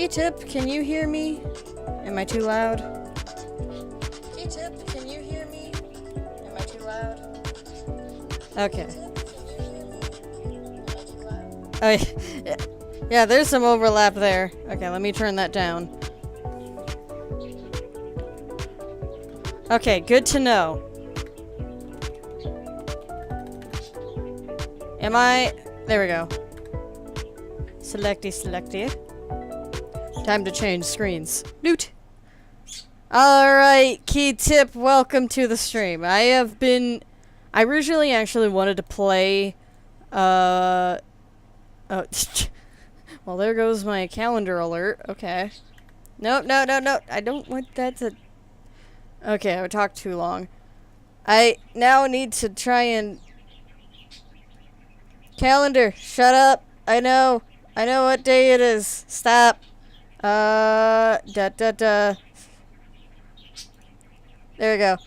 T-Tip, can you hear me? Am I too loud? T-Tip, can you hear me? Am I too loud? Okay. Oh, yeah, there's some overlap there. Okay, let me turn that down. Okay, good to know. Am I... There we go. Selecty. Time to change screens. Newt! Alright, Key Tip, welcome to the stream. I originally actually wanted to play, oh, well, there goes my calendar alert. Okay. No. I don't want that to... Okay, I talked too long. I now need to try and... Calendar, shut up. I know what day it is. Stop. There we go.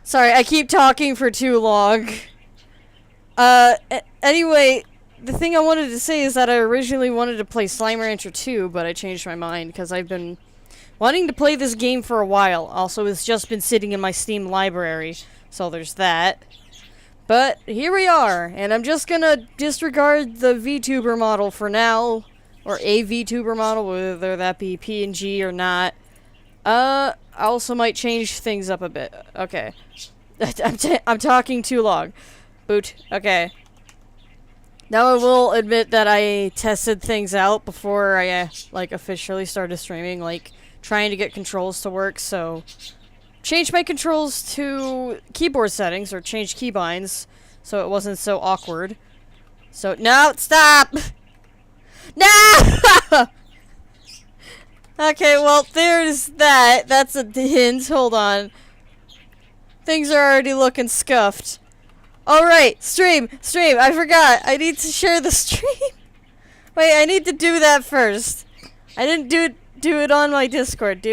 Sorry, I keep talking for too long. Anyway, the thing I wanted to say is that I originally wanted to play Slime Rancher 2, but I changed my mind because I've been wanting to play this game for a while. Also, it's just been sitting in my Steam library, so there's that. But here we are, and I'm just gonna disregard the VTuber model for now, or a VTuber model, whether that be PNG or not. I also might change things up a bit. Okay. I'm talking too long. Boot. Okay. Now I will admit that I tested things out before I, like, officially started streaming, like, trying to get controls to work, so... Change my controls to keyboard settings, or change keybinds, so it wasn't so awkward. So, no, stop! No! Okay, well, there's that. That's a hint. Hold on. Things are already looking scuffed. Alright, stream! I forgot. I need to share the stream. Wait, I need to do that first. I didn't do it on my Discord.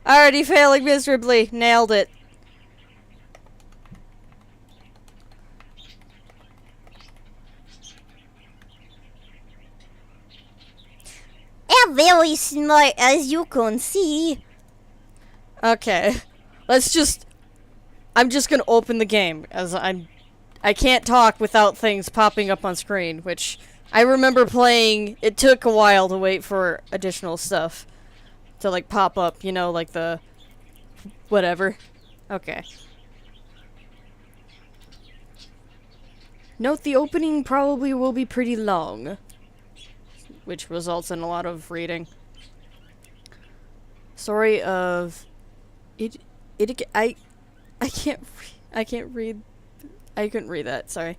Already failing miserably. Nailed it. I'm very smart, as you can see. Okay. I'm just gonna open the game, as I can't talk without things popping up on screen, which I remember playing. It took a while to wait for additional stuff to, like, pop up, you know, like the... whatever. Okay. Note the opening probably will be pretty long, which results in a lot of reading. Story of... I can't read... I couldn't read that, sorry.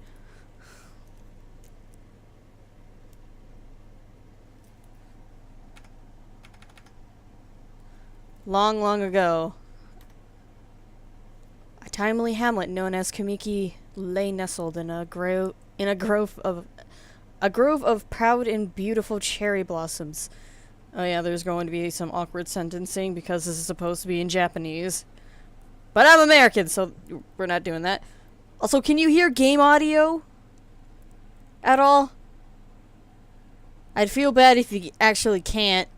Long ago, a timely hamlet known as Kamiki lay nestled in a grove of proud and beautiful cherry blossoms. Oh yeah, there's going to be some awkward sentencing because this is supposed to be in Japanese. But I'm American, so we're not doing that. Also, can you hear game audio at all? I'd feel bad if you actually can't.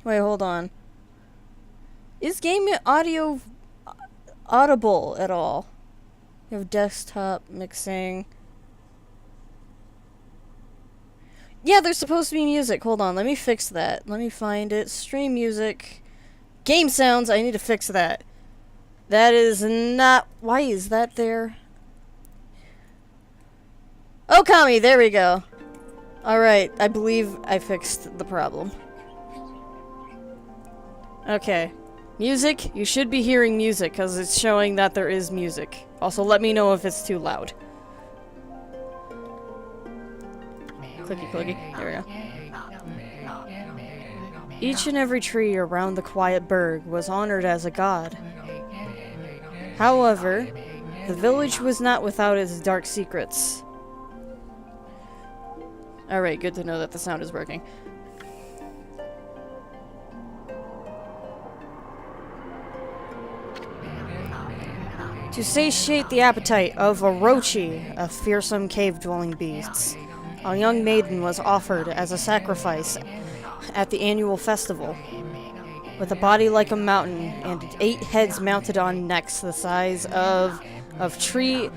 Wait, hold on. Is game audio audible at all? You have desktop mixing. Yeah, there's supposed to be music. Hold on, let me fix that. Let me find it. Stream music. Game sounds, I need to fix that. That is not... Why is that there? Okami, there we go. Alright, I believe I fixed the problem. Okay. Music, you should be hearing music, because it's showing that there is music. Also, let me know if it's too loud. Clicky. There we go. Each and every tree around the quiet burg was honored as a god. However, the village was not without its dark secrets. Alright, good to know that the sound is working. To satiate the appetite of Orochi, a fearsome cave-dwelling beast, a young maiden was offered as a sacrifice at the annual festival. With a body like a mountain and 8 heads mounted on necks the size of tree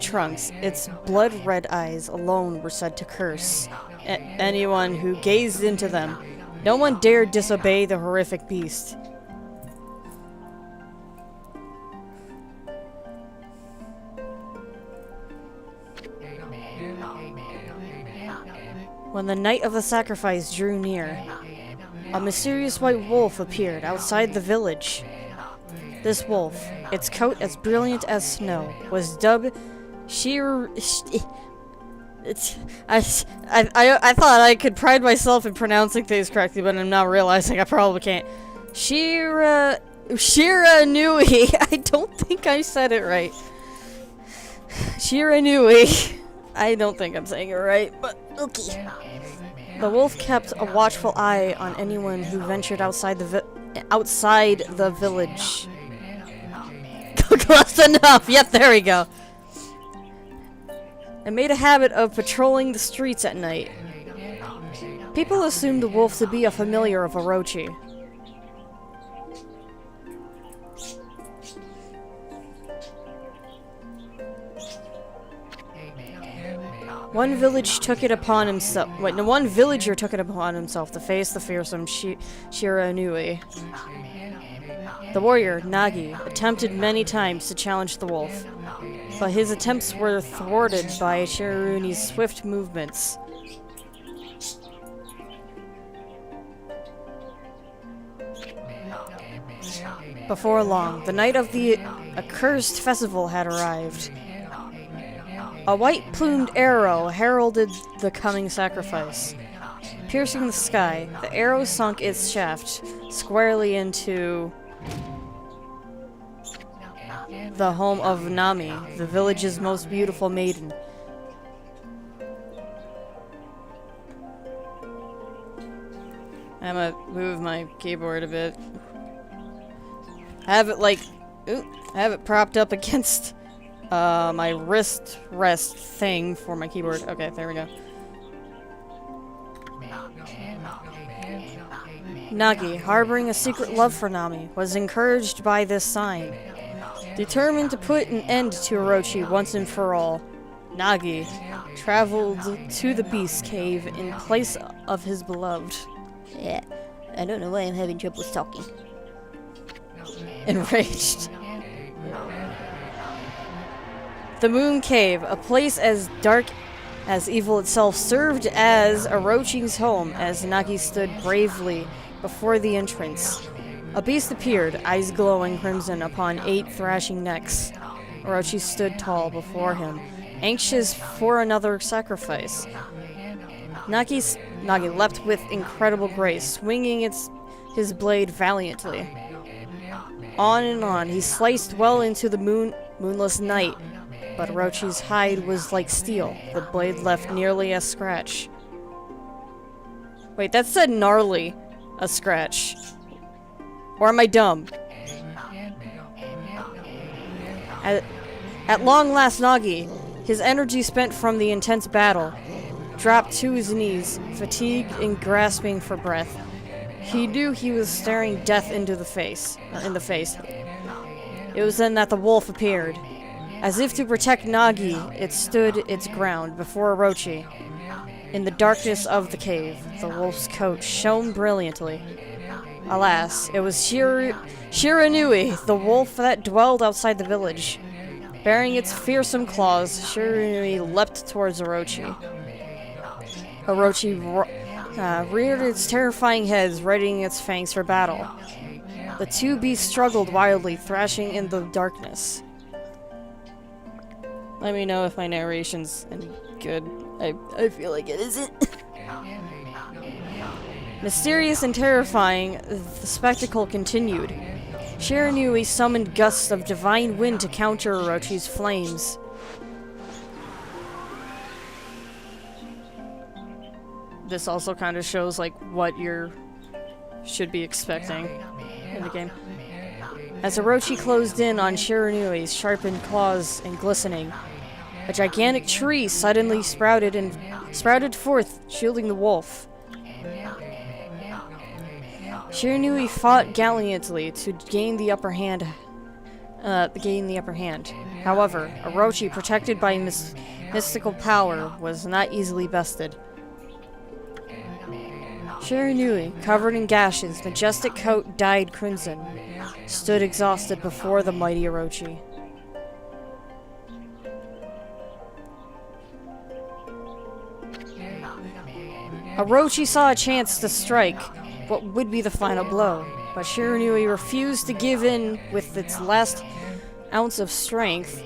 trunks, its blood-red eyes alone were said to curse anyone who gazed into them. No one dared disobey the horrific beast. When the night of the sacrifice drew near, a mysterious white wolf appeared outside the village. This wolf, its coat as brilliant as snow, was dubbed I thought I could pride myself in pronouncing things correctly, but I'm now realizing I probably can't. Shiranui. I don't think I said it right. Shiranui. I don't think I'm saying it right, but okay. The wolf kept a watchful eye on anyone who ventured outside the village. Close enough. Yep, there we go. And made a habit of patrolling the streets at night. People assumed the wolf to be a familiar of Orochi. One villager took it upon himself to face the fearsome Shiranui. The warrior, Nagi, attempted many times to challenge the wolf, but his attempts were thwarted by Shiranuni's swift movements. Before long, the night of the accursed festival had arrived. A white-plumed arrow heralded the coming sacrifice. Piercing the sky, the arrow sunk its shaft squarely into the home of Nami, the village's most beautiful maiden. I'm gonna move my keyboard a bit. Have it propped up against my wrist rest thing for my keyboard. Okay, there we go. Nagi, harboring a secret love for Nami, was encouraged by this sign. Determined to put an end to Orochi once and for all, Nagi traveled to the beast cave in place of his beloved. Yeah, I don't know why I'm having trouble talking. Enraged. The Moon Cave, a place as dark as evil itself, served as Orochi's home as Nagi stood bravely before the entrance. A beast appeared, eyes glowing crimson upon 8 thrashing necks. Orochi stood tall before him, anxious for another sacrifice. Nagi leapt with incredible grace, swinging his blade valiantly. On and on, he sliced well into the moonless night, but Orochi's hide was like steel. The blade left nearly a scratch. Wait, that said gnarly a scratch. Or am I dumb? At long last, Nagi, his energy spent from the intense battle, dropped to his knees, fatigued and grasping for breath. He knew he was staring death in the face. It was then that the wolf appeared. As if to protect Nagi, it stood its ground before Orochi. In the darkness of the cave, the wolf's coat shone brilliantly. Alas, it was Shiranui, the wolf that dwelled outside the village. Bearing its fearsome claws, Shiranui leapt towards Orochi. Orochi reared its terrifying head, readying its fangs for battle. The two beasts struggled wildly, thrashing in the darkness. Let me know if my narration's any good. I feel like it isn't. Mysterious and terrifying, the spectacle continued. Shiranui summoned gusts of divine wind to counter Orochi's flames. This also kind of shows like what you should be expecting in the game. As Orochi closed in on Shiranui's sharpened claws and glistening, a gigantic tree suddenly sprouted forth, shielding the wolf. Shiranui fought gallantly to gain the upper hand. However, Orochi, protected by mystical power, was not easily bested. Shiranui, covered in gashes, majestic coat dyed crimson, stood exhausted before the mighty Orochi. Orochi saw a chance to strike what would be the final blow, but Shiranui refused to give in with its last ounce of strength.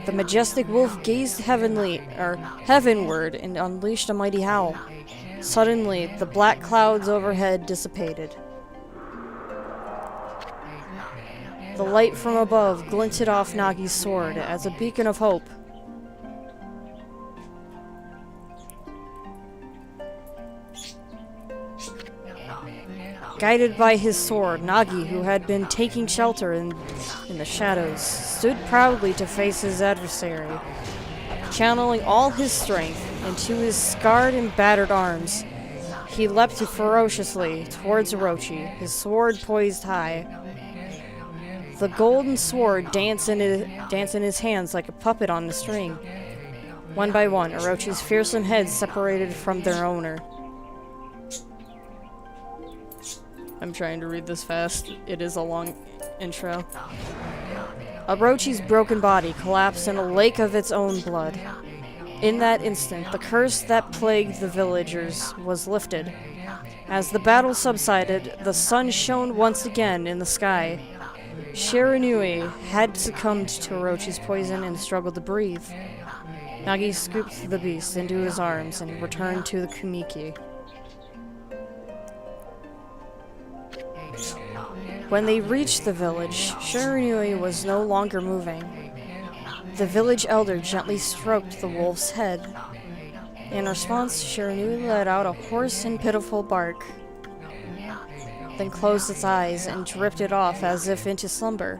The majestic wolf gazed heavenward and unleashed a mighty howl. Suddenly, the black clouds overhead dissipated. The light from above glinted off Nagi's sword as a beacon of hope. Guided by his sword, Nagi, who had been taking shelter in the shadows, stood proudly to face his adversary. Channeling all his strength into his scarred and battered arms, he leapt ferociously towards Orochi, his sword poised high. The golden sword danced in his hands like a puppet on a string. One by one, Orochi's fearsome heads separated from their owner. I'm trying to read this fast. It is a long intro. Orochi's broken body collapsed in a lake of its own blood. In that instant, the curse that plagued the villagers was lifted. As the battle subsided, the sun shone once again in the sky. Shiranui had succumbed to Orochi's poison and struggled to breathe. Nagi scooped the beast into his arms and returned to the Kumiki. When they reached the village, Shiranui was no longer moving. The village elder gently stroked the wolf's head. In response, Shiranui let out a hoarse and pitiful bark, then closed its eyes and drifted off as if into slumber.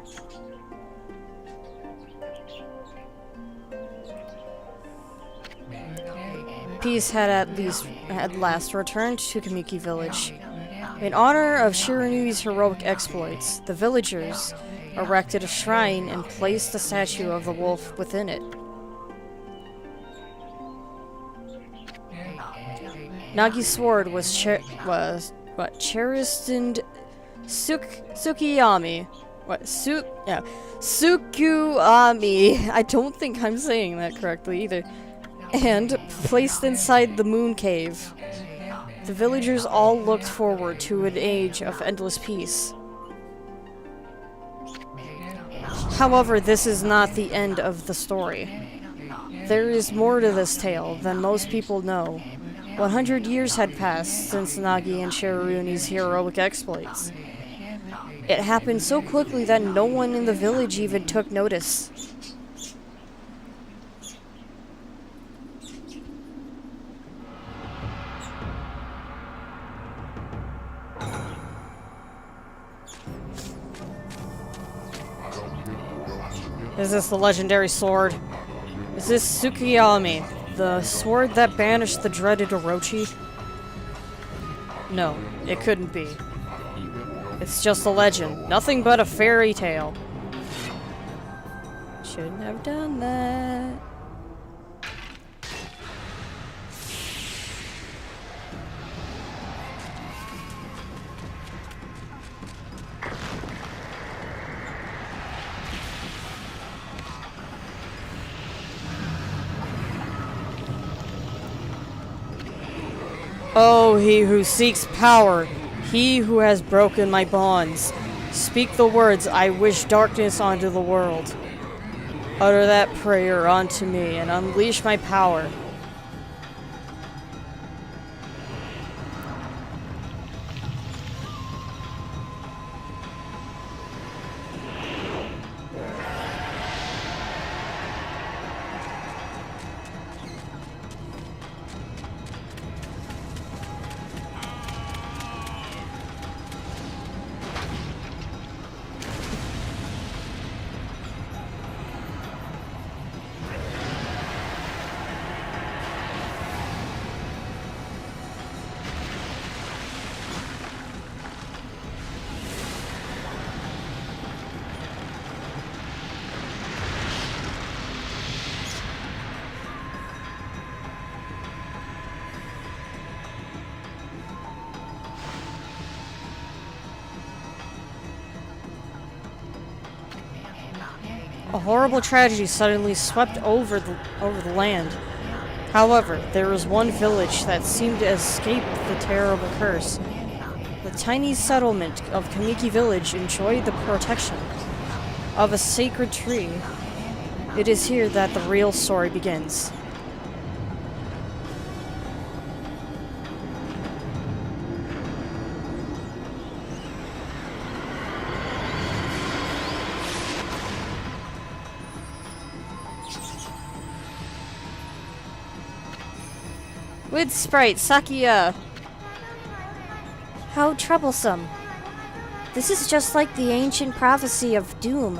Peace had at last returned to Kamiki village. In honor of Shiranui's heroic exploits, the villagers erected a shrine and placed a statue of the wolf within it. Nagi's sword was cherished in Tsukiyami. Tsukuami. I don't think I'm saying that correctly either. And placed inside the moon cave. The villagers all looked forward to an age of endless peace. However, this is not the end of the story. There is more to this tale than most people know. 100 years had passed since Nagi and Shiranui heroic exploits. It happened so quickly that no one in the village even took notice. Is this the legendary sword? Is this Tsukiyami, the sword that banished the dreaded Orochi? No, it couldn't be. It's just a legend, nothing but a fairy tale. Shouldn't have done that. Oh, he who seeks power, he who has broken my bonds, speak the words, I wish darkness onto the world. Utter that prayer onto me and unleash my power. A horrible tragedy suddenly swept over the land. However, there was one village that seemed to escape the terrible curse. The tiny settlement of Kamiki Village enjoyed the protection of a sacred tree. It is here that the real story begins. With Sprite, Sakia! How troublesome. This is just like the ancient prophecy of doom.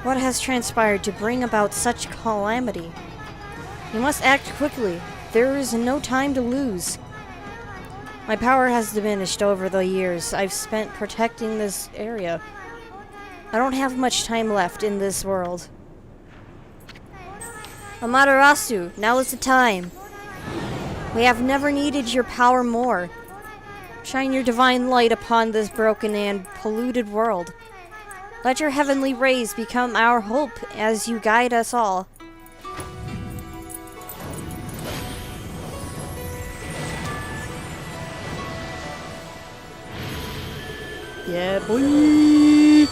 What has transpired to bring about such calamity? You must act quickly. There is no time to lose. My power has diminished over the years I've spent protecting this area. I don't have much time left in this world. Amaterasu, now is the time. We have never needed your power more. Shine your divine light upon this broken and polluted world. Let your heavenly rays become our hope as you guide us all. Yeah, boy!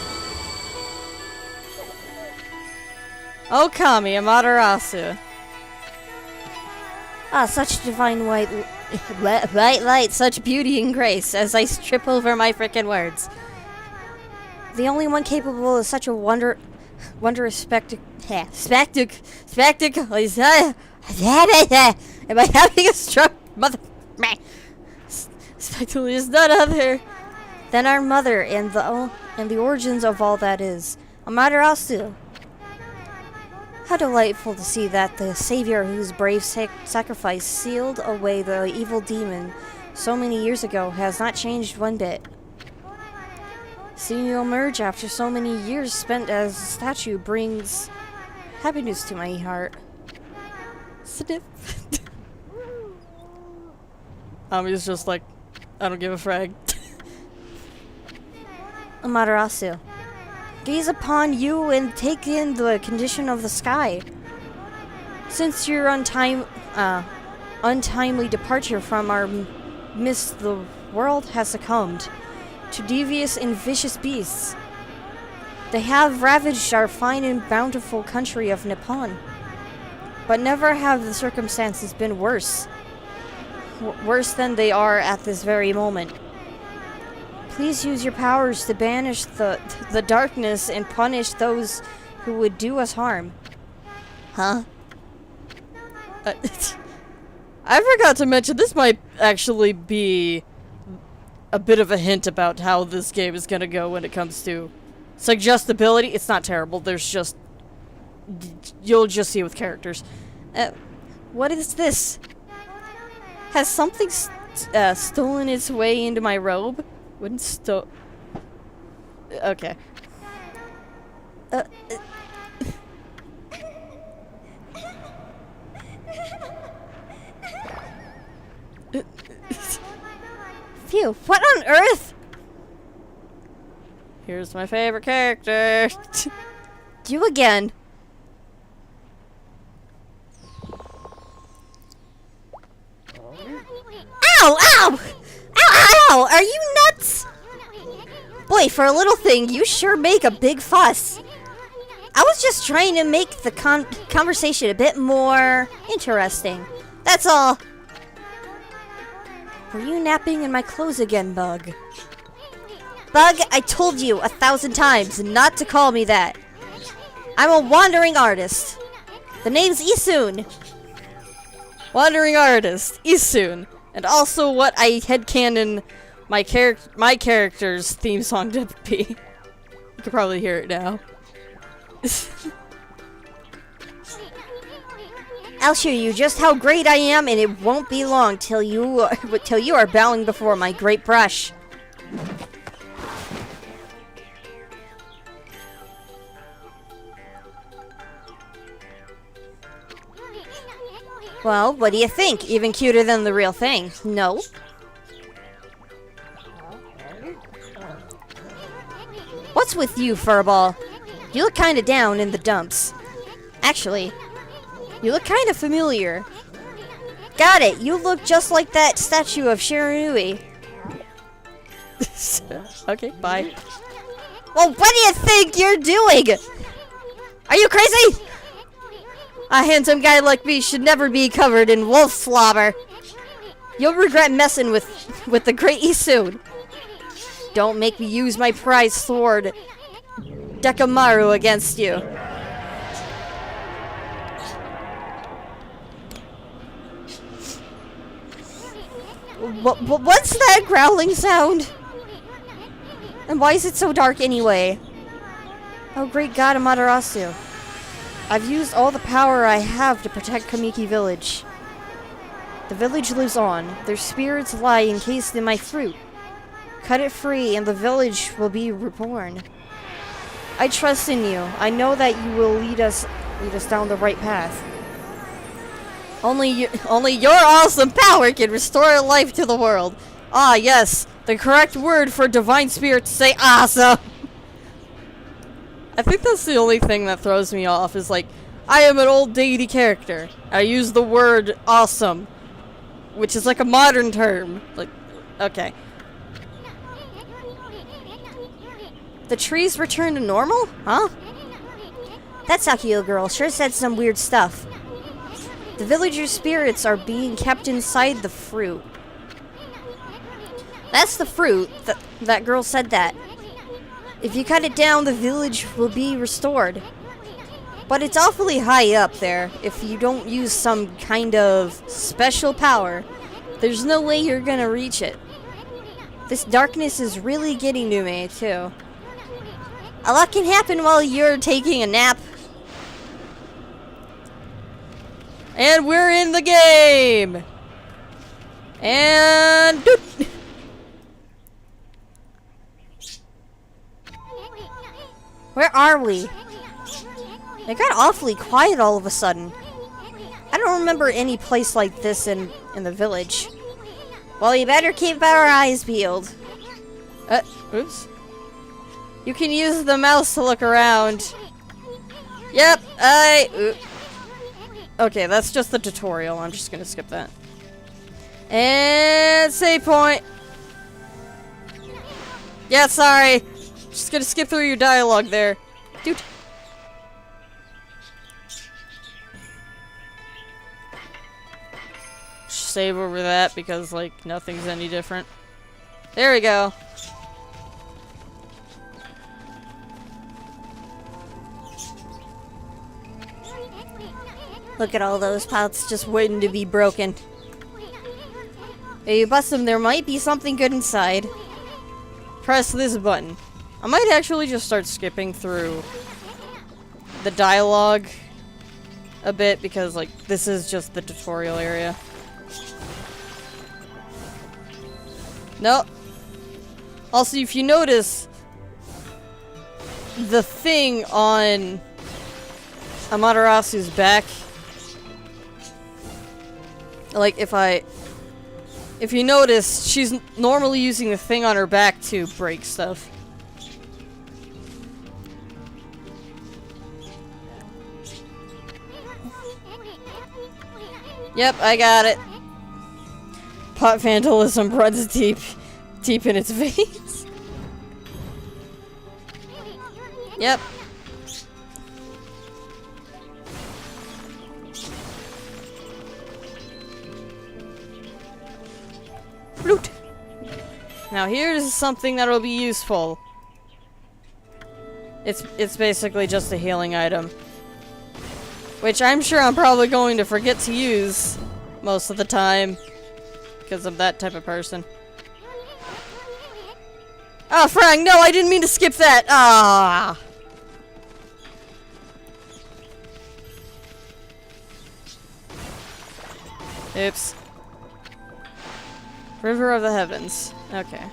Okami, Amaterasu. Ah, such divine white light, such beauty and grace as I trip over my frickin' words. The only one capable of such a wondrous spectacle is... Am I having a stroke? Mother... Spectacle is none other than our mother and the origins of all that is. Amaterasu. How delightful to see that the savior whose brave sacrifice sealed away the evil demon so many years ago has not changed one bit. Seeing you emerge after so many years spent as a statue brings happiness to my heart. Sniff. Ami's just like, I don't give a frag. Amaterasu. Gaze upon you and take in the condition of the sky. Since your untimely departure from our midst, the world has succumbed to devious and vicious beasts. They have ravaged our fine and bountiful country of Nippon. But never have the circumstances been worse. Worse than they are at this very moment. Please use your powers to banish the darkness and punish those who would do us harm. Huh? I forgot to mention, this might actually be a bit of a hint about how this game is going to go when it comes to suggestibility. It's not terrible. There's just... You'll just see with characters. What is this? Has something stolen its way into my robe? Wouldn't Okay. Phew, what on earth? Here's my favorite character. You again. Ow! Ow! Ow! Ow! Are you nuts? Boy, for a little thing, you sure make a big fuss. I was just trying to make the conversation a bit more interesting. That's all. Were you napping in my clothes again, Bug? Bug, I told you 1,000 times not to call me that. I'm a wandering artist. The name's Isun. Wandering artist, Isun. And also what I headcanon my character's theme song to be. You can probably hear it now. I'll show you just how great I am, and it won't be long till you are bowing before my great brush. Well, what do you think? Even cuter than the real thing, no? What's with you, Furball? You look kinda down in the dumps. Actually, you look kinda familiar. Got it, you look just like that statue of Shiranui. Okay, bye. Well, what do you think you're doing? Are you crazy? A handsome guy like me should never be covered in wolf slobber. You'll regret messing with the great Isoon. Don't make me use my prize sword, Dekamaru, against you. What's that growling sound? And why is it so dark anyway? Oh, great God, Amaterasu. I've used all the power I have to protect Kamiki Village. The village lives on. Their spirits lie encased in my fruit. Cut it free and the village will be reborn. I trust in you. I know that you will lead us down the right path. Only your awesome power can restore life to the world. Ah, yes. The correct word for divine spirit to say awesome. I think that's the only thing that throws me off is like, I am an old deity character. I use the word awesome, which is like a modern term. Like, okay. The trees return to normal? Huh? That Sakio girl sure said some weird stuff. The villagers' spirits are being kept inside the fruit. That's the fruit. That girl said that. If you cut it down, the village will be restored. But it's awfully high up there. If you don't use some kind of special power, there's no way you're gonna reach it. This darkness is really getting to me, too. A lot can happen while you're taking a nap. And we're in the game! And... doot. Where are we? It got awfully quiet all of a sudden. I don't remember any place like this in the village. Well, you better keep our eyes peeled. Oops. You can use the mouse to look around. Yep, okay, that's just the tutorial. I'm just gonna skip that. And save point. Yeah, sorry. Just gonna skip through your dialogue there. Dude. Save over that because, like, nothing's any different. There we go. Look at all those pots just waiting to be broken. If you bust them, there might be something good inside. Press this button. I might actually just start skipping through the dialogue a bit because, like, this is just the tutorial area. Nope. Also, if you notice, the thing on Amaterasu's back, like, if you notice, she's normally using the thing on her back to break stuff. Yep, I got it. Pot vandalism runs deep in its veins. Yep. Flute. Now here's something that'll be useful. It's basically just a healing item, which I'm sure I'm probably going to forget to use most of the time because I'm that type of person. Oh, Frank, no, I didn't mean to skip that. Ah. Oops. River of the Heavens. Okay.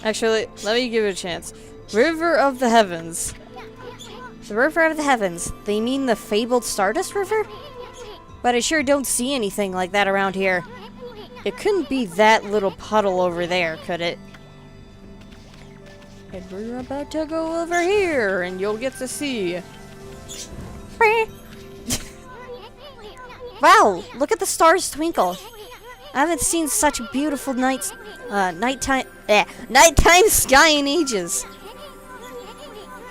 Actually, let me give it a chance. River of the Heavens. The River of the Heavens. They mean the fabled Stardust River? But I sure don't see anything like that around here. It couldn't be that little puddle over there, could it? And we're about to go over here, and you'll get to see. Wow, look at the stars twinkle. I haven't seen such a beautiful nighttime sky in ages.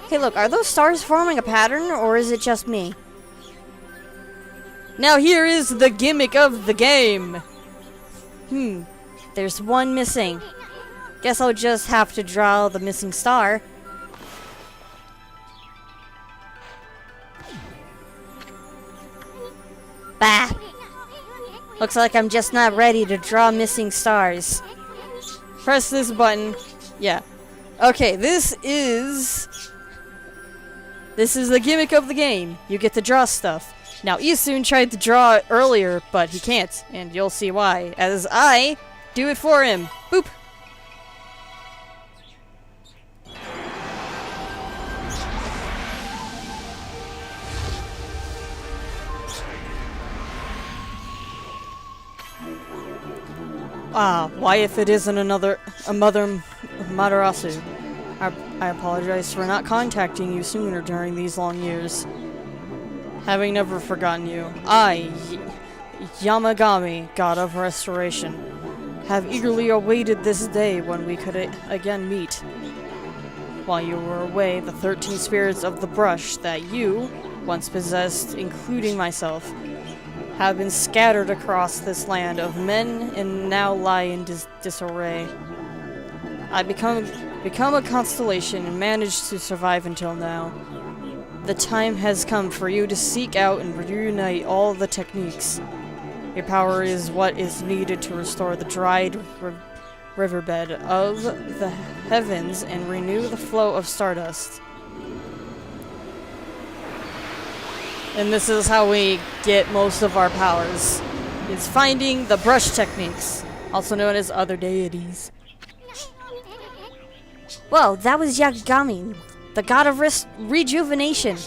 Hey, look, are those stars forming a pattern, or is it just me? Now here is the gimmick of the game. There's one missing. Guess I'll just have to draw the missing star. Bah! Looks like I'm just not ready to draw missing stars. Press this button. Yeah. Okay, this is the gimmick of the game. You get to draw stuff. Now, Isun tried to draw it earlier, but he can't, and you'll see why, as I do it for him. Boop! Why if it isn't a Mother Matarasu? I apologize for not contacting you sooner during these long years. Having never forgotten you, I, Yamagami, God of Restoration, have eagerly awaited this day when we could again meet. While you were away, the 13 spirits of the brush that you once possessed, including myself, have been scattered across this land of men and now lie in disarray. I become a constellation and managed to survive until now. The time has come for you to seek out and reunite all the techniques. Your power is what is needed to restore the dried riverbed of the heavens and renew the flow of stardust. And this is how we get most of our powers. It's finding the brush techniques, also known as other deities. Whoa, that was Yagami, the god of rejuvenation.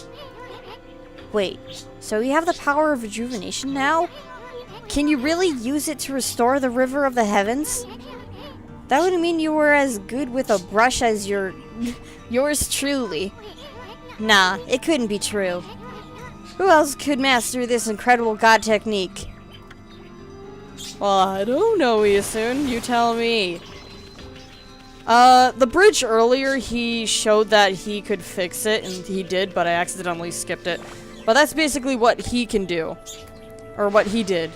Wait, so you have the power of rejuvenation now? Can you really use it to restore the river of the heavens? That would mean you were as good with a brush as yours truly. Nah, it couldn't be true. Who else could master this incredible god technique? Well, I don't know, Isun. You tell me. The bridge earlier, he showed that he could fix it, and he did, but I accidentally skipped it. But that's basically what he can do. Or what he did.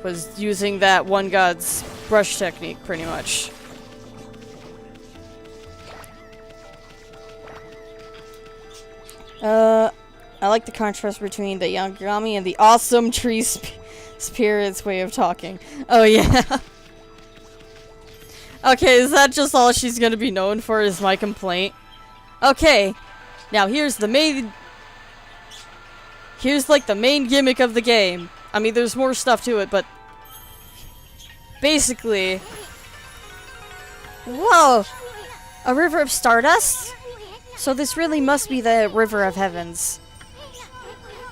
Was using that one god's brush technique, pretty much. I like the contrast between the Yagami and the awesome tree spirit's way of talking. Oh, yeah. Okay, is that just all she's gonna be known for, is my complaint? Okay, now here's like the main gimmick of the game. I mean, there's more stuff to it, but basically... Whoa! A river of stardust? So this really must be the river of heavens.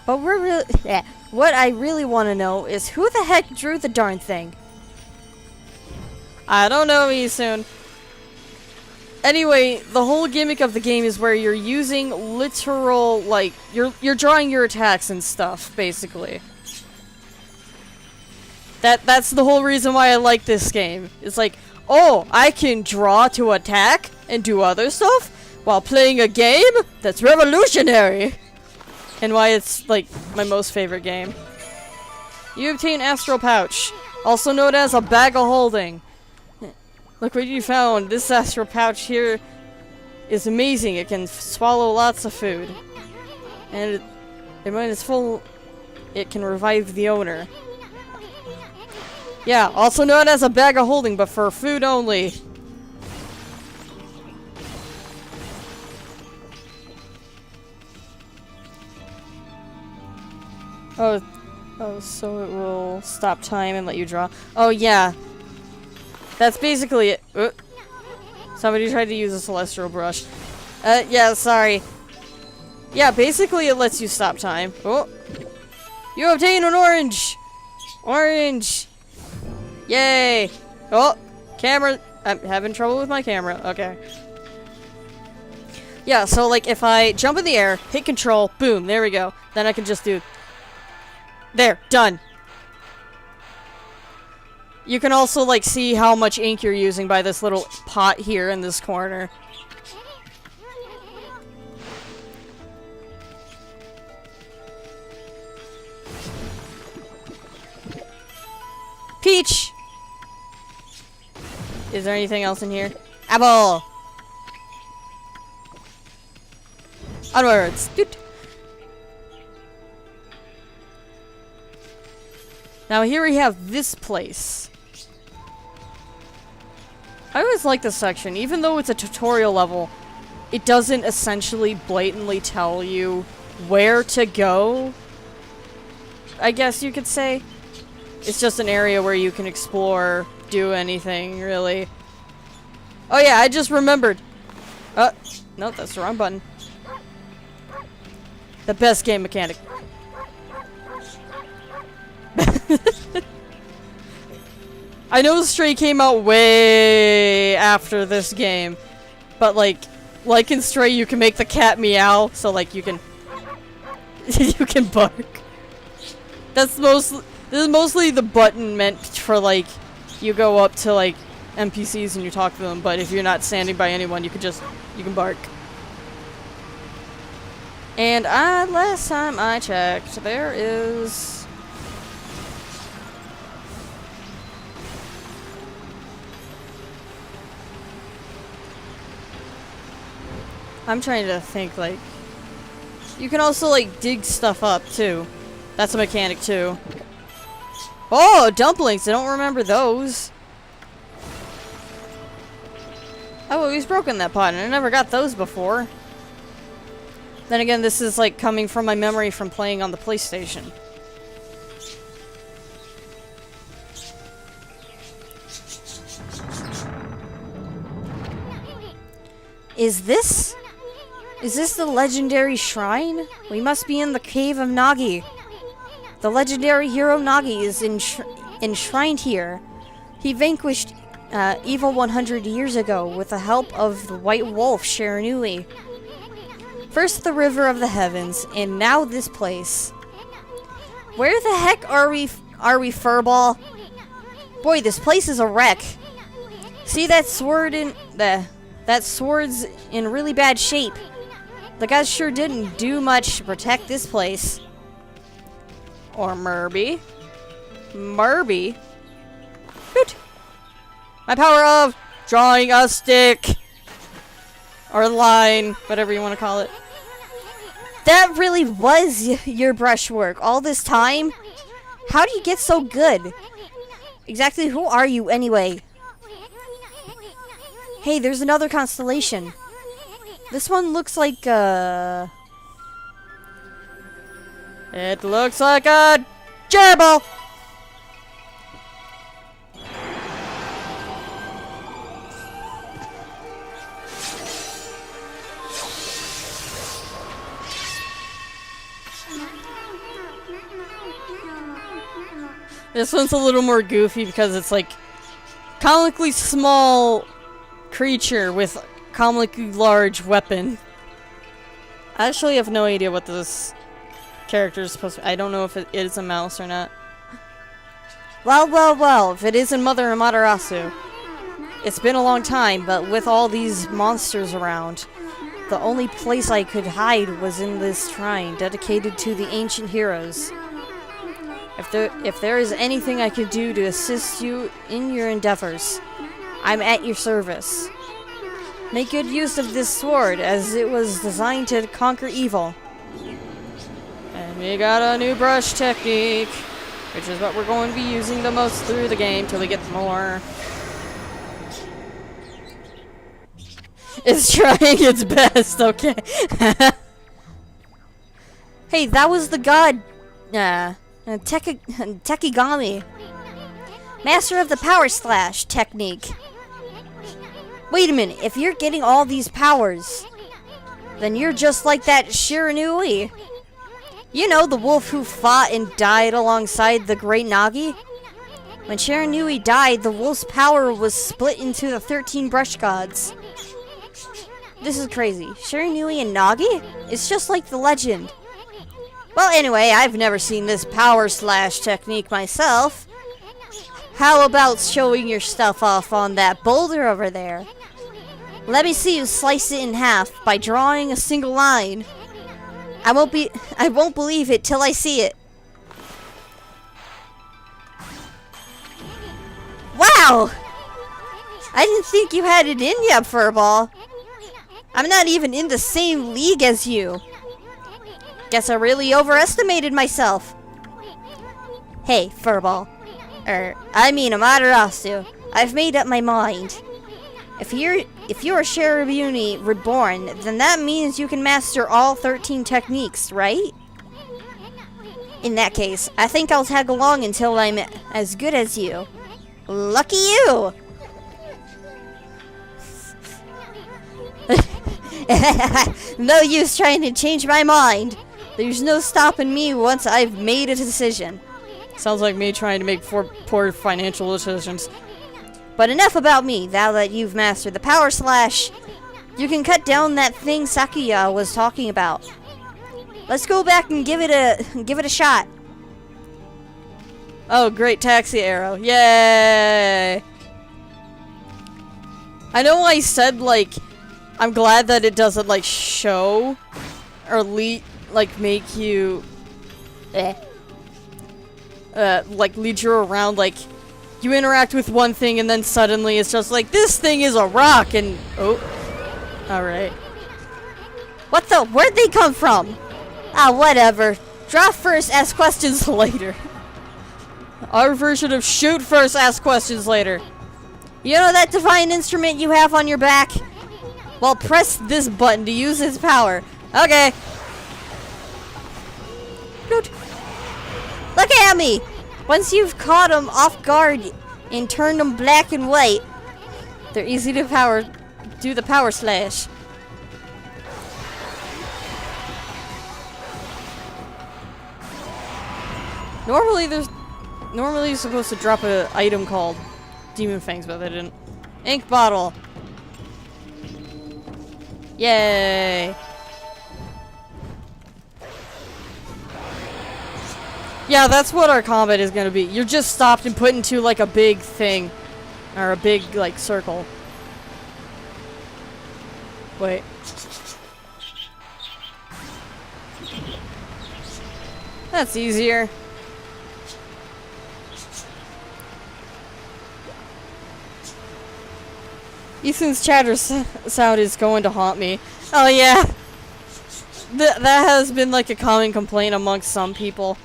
But what I really want to know is who the heck drew the darn thing? I don't know, Isun. Anyway, the whole gimmick of the game is where you're using literal, like, you're drawing your attacks and stuff, basically. That's the whole reason why I like this game. It's like, oh, I can draw to attack and do other stuff while playing a game? That's revolutionary! And why it's, like, my most favorite game. You obtain Astral Pouch, also known as a bag of holding. Look what you found. This Astral Pouch here is amazing. It can swallow lots of food. And when it's full, it can revive the owner. Yeah, also known as a bag of holding, but for food only. Oh, so it will stop time and let you draw. Oh, yeah. That's basically it. Somebody tried to use a celestial brush. Yeah, sorry. Yeah, basically it lets you stop time. Oh. You obtain an orange! Orange! Yay! Oh, camera. I'm having trouble with my camera. Okay. Yeah, so like if I jump in the air, hit control, boom, there we go. Then I can just do... There, done. You can also like see how much ink you're using by this little pot here in this corner. Peach! Is there anything else in here? Apple! Onwards! Doot. Now here we have this place. I always like this section. Even though it's a tutorial level, it doesn't essentially blatantly tell you where to go, I guess you could say. It's just an area where you can explore, do anything, really. Oh yeah, I just remembered. No, that's the wrong button. The best game mechanic. I know Stray came out way after this game, but like in Stray, you can make the cat meow, so like you can you can bark. This is mostly the button meant for like you go up to like NPCs and you talk to them, but if you're not standing by anyone, you can bark. And last time I checked, there is... I'm trying to think, like... You can also, like, dig stuff up, too. That's a mechanic, too. Oh, dumplings! I don't remember those. I've always broken that pot, and I never got those before. Then again, this is, like, coming from my memory from playing on the PlayStation. Is this the legendary shrine? We must be in the cave of Nagi. The legendary hero Nagi is enshrined here. He vanquished evil 100 years ago with the help of the white wolf Shiranui. First the river of the heavens, and now this place. Where the heck are we, Furball? Boy, this place is a wreck. See that sword that sword's in really bad shape. The guys sure didn't do much to protect this place. Or Murby. Murby? Hoot! My power of drawing a stick! Or line, whatever you want to call it. That really was your brushwork all this time? How do you get so good? Exactly who are you anyway? Hey, there's another constellation. This one looks like It looks like a gerbil! This one's a little more goofy because it's like comically small creature with comically large weapon. I actually have no idea what this character is supposed to be. I don't know if it is a mouse or not. Well, if it isn't Mother Amaterasu. It's been a long time, but with all these monsters around, the only place I could hide was in this shrine dedicated to the ancient heroes. If there is anything I could do to assist you in your endeavors, I'm at your service. Make good use of this sword, as it was designed to conquer evil. And we got a new brush technique, which is what we're going to be using the most through the game till we get more. It's trying its best, okay. Hey, that was the god, Tekigami. Master of the Power Slash technique. Wait a minute, if you're getting all these powers, then you're just like that Shiranui. You know, the wolf who fought and died alongside the great Nagi? When Shiranui died, the wolf's power was split into the 13 brush gods. This is crazy. Shiranui and Nagi? It's just like the legend. Well, anyway, I've never seen this power slash technique myself. How about showing your stuff off on that boulder over there? Let me see you slice it in half by drawing a single line. I won't believe it till I see it. Wow! I didn't think you had it in ya, Furball. I'm not even in the same league as you. Guess I really overestimated myself. Hey, Furball. I mean Amaterasu. I've made up my mind. If you're Shirabuni reborn, then that means you can master all 13 techniques, right? In that case, I think I'll tag along until I'm as good as you. Lucky you! No use trying to change my mind. There's no stopping me once I've made a decision. Sounds like me trying to make poor financial decisions. But enough about me. Now that you've mastered the power slash, you can cut down that thing Sakuya was talking about. Let's go back and give it a shot. Oh, great taxi arrow. Yay! I know I said, like, I'm glad that it doesn't, like, show or make you like lead you around, like you interact with one thing and then suddenly it's just like, this thing is a rock, and oh, alright. What the? Where'd they come from? Ah, whatever. Draw first, ask questions later. Our version of shoot first, ask questions later. You know that divine instrument you have on your back? Well, press this button to use its power. Okay. Look at me! Once you've caught them off guard and turned them black and white, they're easy to do the power slash. Normally you're supposed to drop an item called Demon Fangs, but they didn't. Ink bottle. Yay. Yeah, that's what our combat is gonna be. You're just stopped and put into like a big thing. Or a big, like, circle. Wait. That's easier. Ethan's chatter sound is going to haunt me. Oh yeah. That has been like a common complaint amongst some people.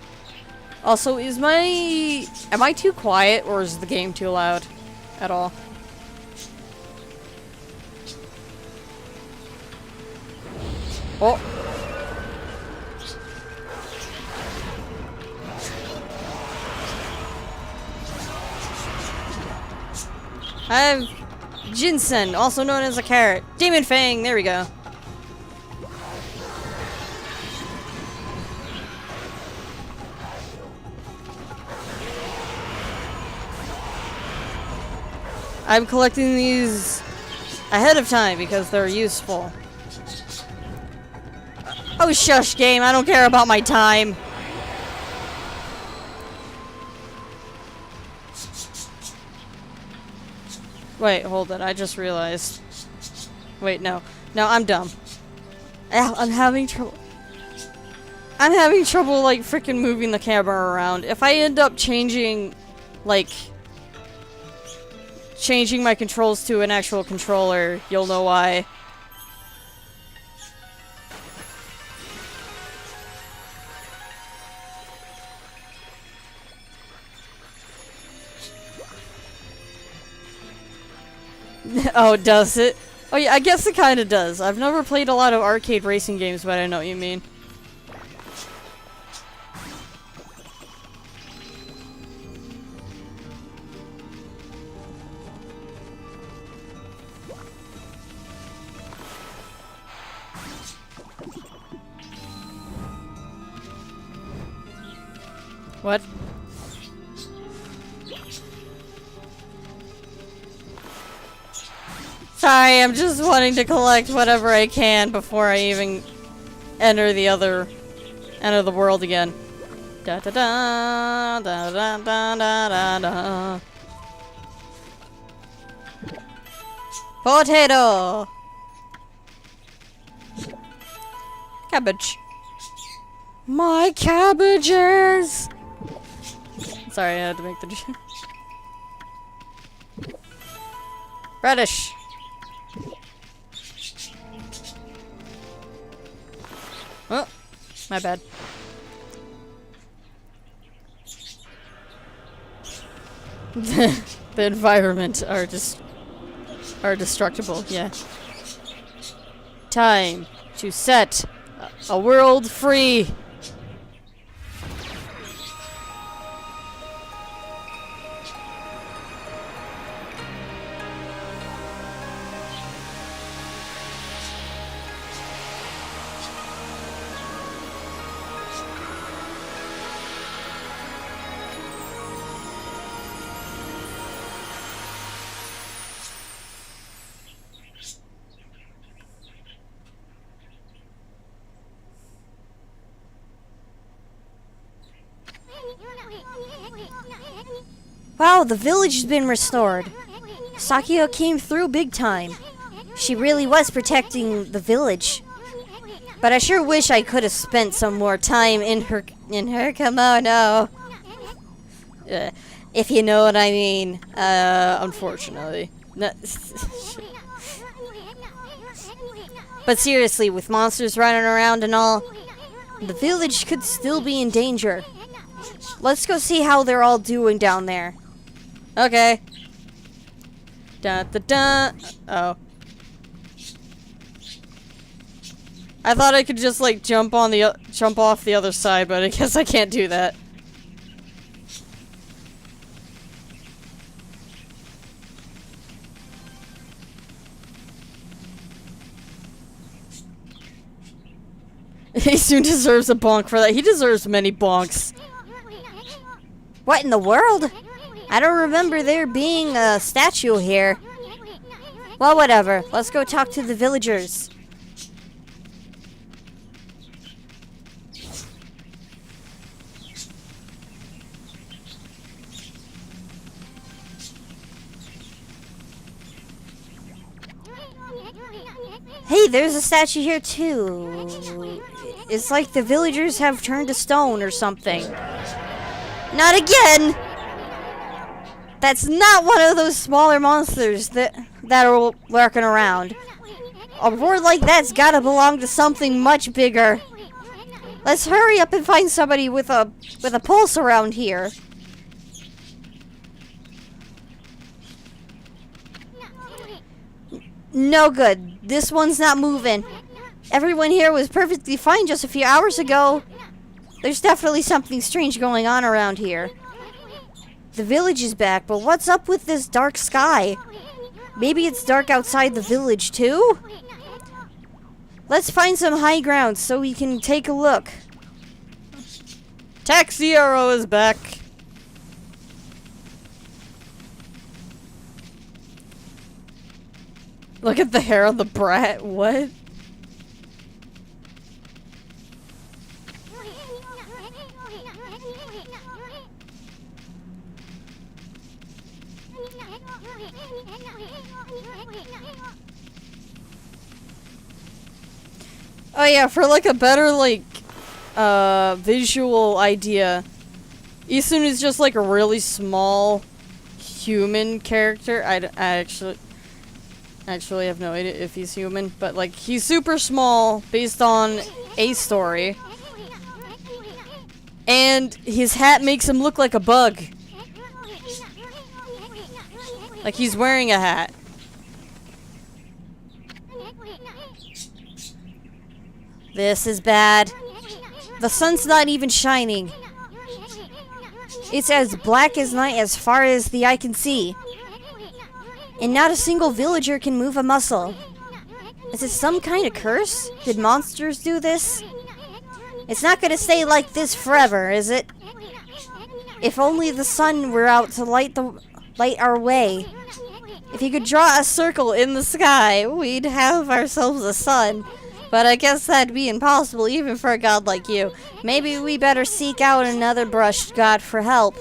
Also, am I too quiet, or is the game too loud at all? Oh. I have Jinsen, also known as a carrot. Demon Fang, there we go. I'm collecting these ahead of time because they're useful. Oh, shush, game. I don't care about my time. Wait, hold it. I just realized. Wait, no. No, I'm dumb. I'm having trouble. I'm having trouble, like, freaking moving the camera around. If I end up changing, like, changing my controls to an actual controller, you'll know why. Oh, does it? Oh yeah, I guess it kinda does. I've never played a lot of arcade racing games, but I know what you mean. What? Sorry, I'm just wanting to collect whatever I can before I even enter the world again. Da da da da da da da da da. Potato. Cabbage. My cabbages. Sorry, I had to make the radish. Oh, my bad. The environment are destructible, yeah. Time to set a world free. Wow, the village has been restored. Sakio came through big time. She really was protecting the village. But I sure wish I could have spent some more time in her kimono. If you know what I mean. Unfortunately. But seriously, with monsters running around and all, the village could still be in danger. Let's go see how they're all doing down there. Okay. Da da da. Oh. I thought I could just like jump off the other side, but I guess I can't do that. He soon deserves a bonk for that. He deserves many bonks. What in the world? I don't remember there being a statue here. Well, whatever. Let's go talk to the villagers. Hey, there's a statue here too. It's like the villagers have turned to stone or something. Not again! That's not one of those smaller monsters that are lurking around. A roar like that's gotta belong to something much bigger. Let's hurry up and find somebody with a pulse around here. No good. This one's not moving. Everyone here was perfectly fine just a few hours ago. There's definitely something strange going on around here. The village is back, but what's up with this dark sky? Maybe it's dark outside the village too? Let's find some high ground so we can take a look. Taxi Arrow is back. Look at the hair on the brat. What? Oh yeah, for like a better like visual idea, Isun is just like a really small human character. I actually have no idea if he's human, but like he's super small based on a story. And his hat makes him look like a bug. Like he's wearing a hat. This is bad. The sun's not even shining. It's as black as night as far as the eye can see. And not a single villager can move a muscle. Is it some kind of curse? Did monsters do this? It's not gonna stay like this forever, is it? If only the sun were out to light our way. If you could draw a circle in the sky, we'd have ourselves a sun. But I guess that'd be impossible even for a god like you. Maybe we better seek out another brush god for help.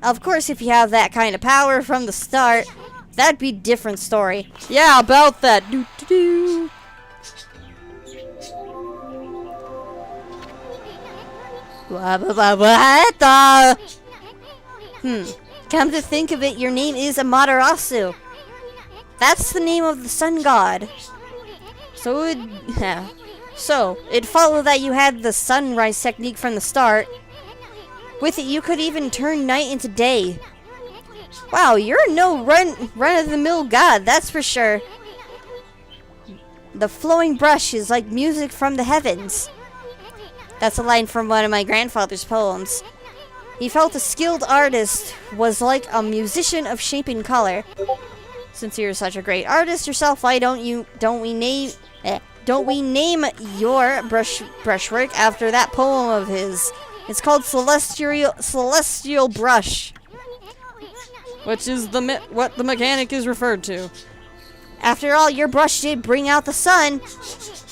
Of course, if you have that kind of power from the start, that'd be a different story. Yeah, about that. Doo-doo-doo. What the? Come to think of it, your name is Amaterasu. That's the name of the sun god. So it'd follow that you had the sunrise technique from the start. With it, you could even turn night into day. Wow, you're no run-of-the-mill god, that's for sure. The flowing brush is like music from the heavens. That's a line from one of my grandfather's poems. He felt a skilled artist was like a musician of shape and color. Since you're such a great artist yourself, why don't we name your brushwork after that poem of his? It's called Celestial Brush, Which is what the mechanic is referred to. After all, your brush did bring out the sun.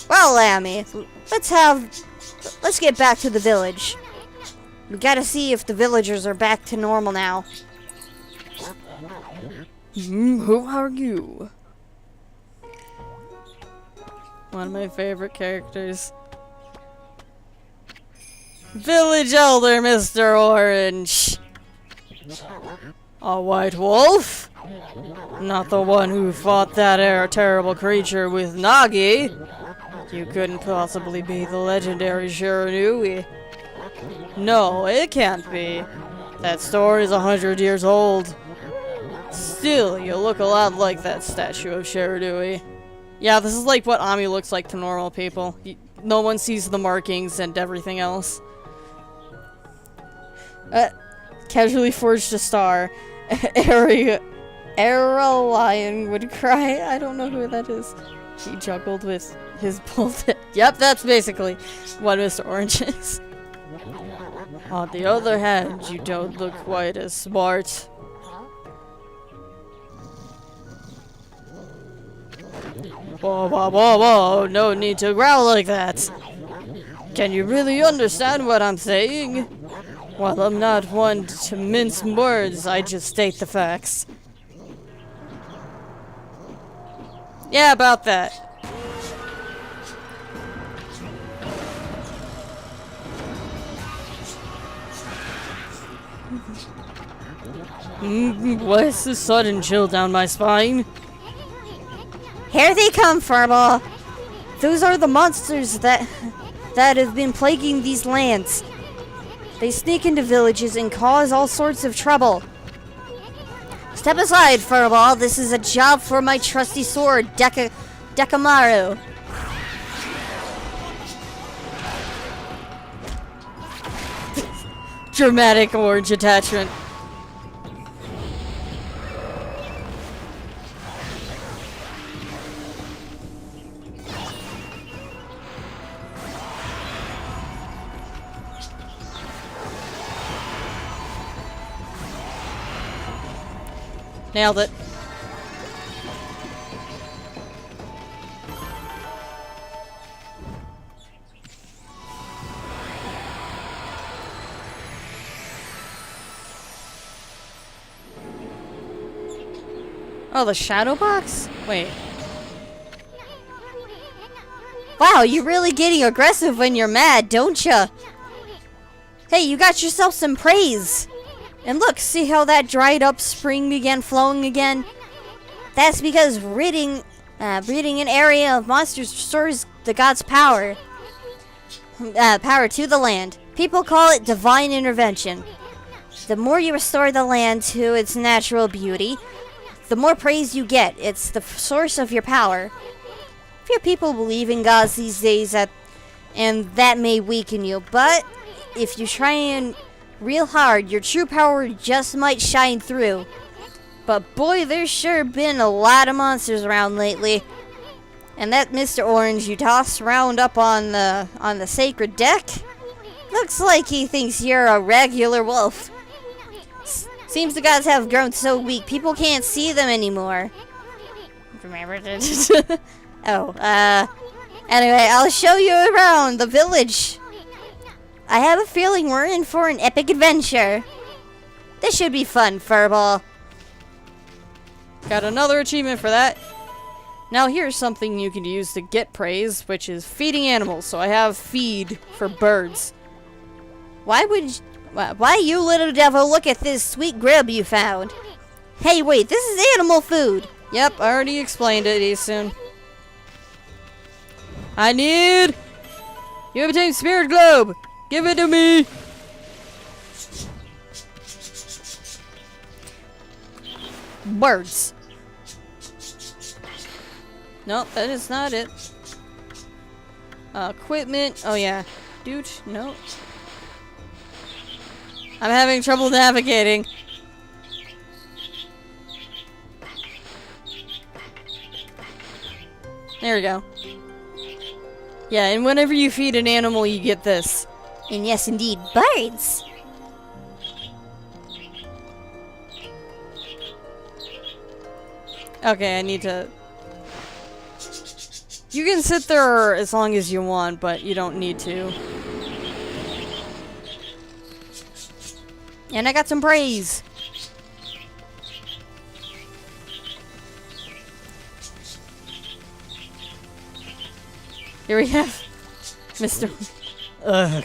Well, Lammy, let's get back to the village. We gotta see if the villagers are back to normal now. Who are you? One of my favorite characters. Village Elder Mr. Orange. A white wolf? Not the one who fought that terrible creature with Nagi. You couldn't possibly be the legendary Shiranui. No, it can't be. That story is 100 years old. Still, you look a lot like that statue of Shiranui. Yeah, this is like what Ami looks like to normal people. No one sees the markings and everything else. Casually forged a star. Arrow Lion would cry. I don't know who that is. He juggled with his bullhead. Yep, that's basically what Mr. Orange is. On the other hand, you don't look quite as smart. Whoa, whoa, whoa, whoa, no need to growl like that. Can you really understand what I'm saying? Well, I'm not one to mince words, I just state the facts. Yeah, about that. What's the sudden chill down my spine? Here they come, Furball. Those are the monsters that have been plaguing these lands. They sneak into villages and cause all sorts of trouble. Step aside, Furball. This is a job for my trusty sword, Dekamaru. Dramatic orange attachment. Nailed it. Oh, the shadow box? Wait. Wow, you're really getting aggressive when you're mad, don't ya? Hey, you got yourself some praise. And look, see how that dried up spring began flowing again? That's because ridding an area of monsters restores the god's power. Power to the land. People call it divine intervention. The more you restore the land to its natural beauty, the more praise you get. It's the source of your power. Few people believe in gods these days, and that may weaken you, but if you try and real hard, your true power just might shine through. But boy, there's sure been a lot of monsters around lately. And that Mr. Orange you tossed around up on the sacred deck looks like he thinks you're a regular wolf. Seems the gods have grown so weak, people can't see them anymore. Remember that? Anyway, I'll show you around the village. I have a feeling we're in for an epic adventure. This should be fun, Furball. Got another achievement for that. Now here's something you can use to get praise, which is feeding animals. So I have feed for birds. Why, you little devil, look at this sweet grub you found. Hey, wait, this is animal food. Yep, I already explained it, Eason. I need... You have obtained Spirit Globe! Give it to me! Birds. Nope, that is not it. Equipment. Oh yeah. Dude, no. I'm having trouble navigating. There we go. Yeah, and whenever you feed an animal, you get this. And yes, indeed, birds. Okay, I need to... You can sit there as long as you want, but you don't need to. And I got some praise. Here we have Mr. Ugh.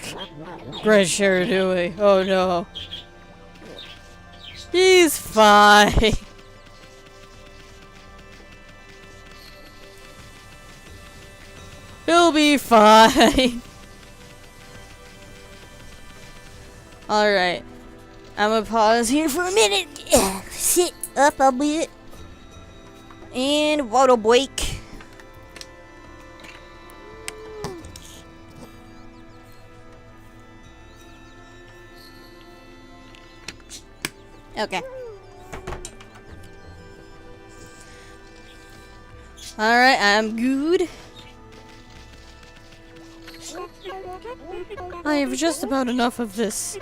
Great Sharadui. Oh no. He's fine. He'll be fine. Alright. I'm gonna pause here for a minute. Sit up a bit. And water break. Okay. Alright, I'm good. I have just about enough of this.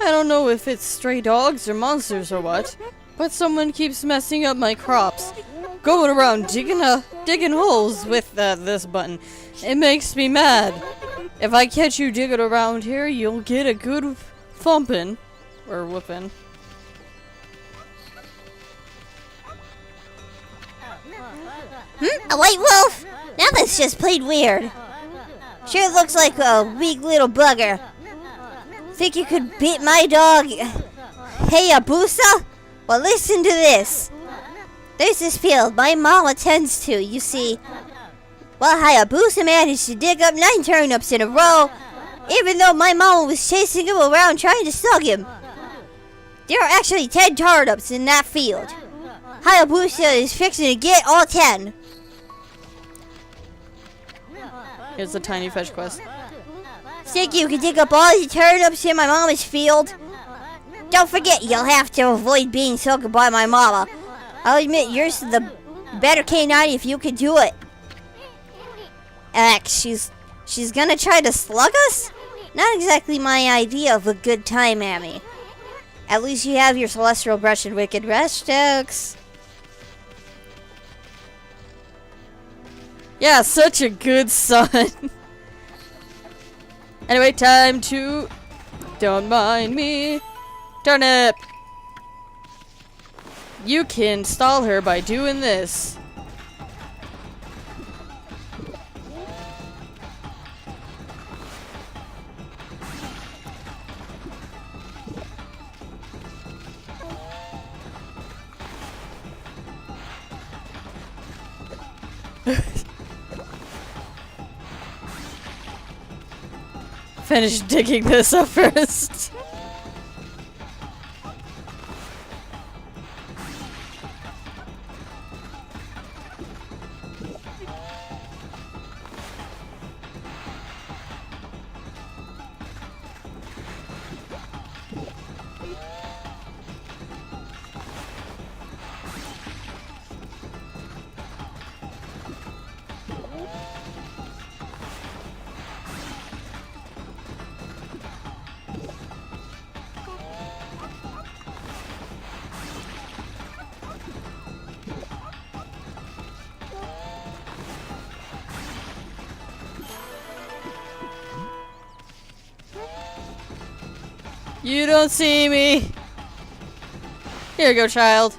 I don't know if it's stray dogs or monsters or what, but someone keeps messing up my crops. Going around digging holes with this button. It makes me mad. If I catch you digging around here, you'll get a good thumping. Or whooping. A white wolf? Now that's just plain weird. Sure looks like a weak little bugger. Think you could beat my dog, Hayabusa? Well, listen to this. There's this field my mom attends to, you see. Well, Hayabusa managed to dig up 9 turnips in a row, even though my mama was chasing him around trying to slug him. There are actually 10 turnips in that field. Hayabusa is fixing to get all 10. Here's the tiny fetch quest. Think you can dig up all the turnips in my mama's field? Don't forget, you'll have to avoid being slugged by my mama. I'll admit you're the better canine if you can do it. She's gonna try to slug us? Not exactly my idea of a good time, Amy. At least you have your celestial brush and wicked rest jokes. Yeah, such a good son. Anyway, time to... Don't mind me. Turnip! You can stall her by doing this. Finish digging this up first. You don't see me. Here you go, child.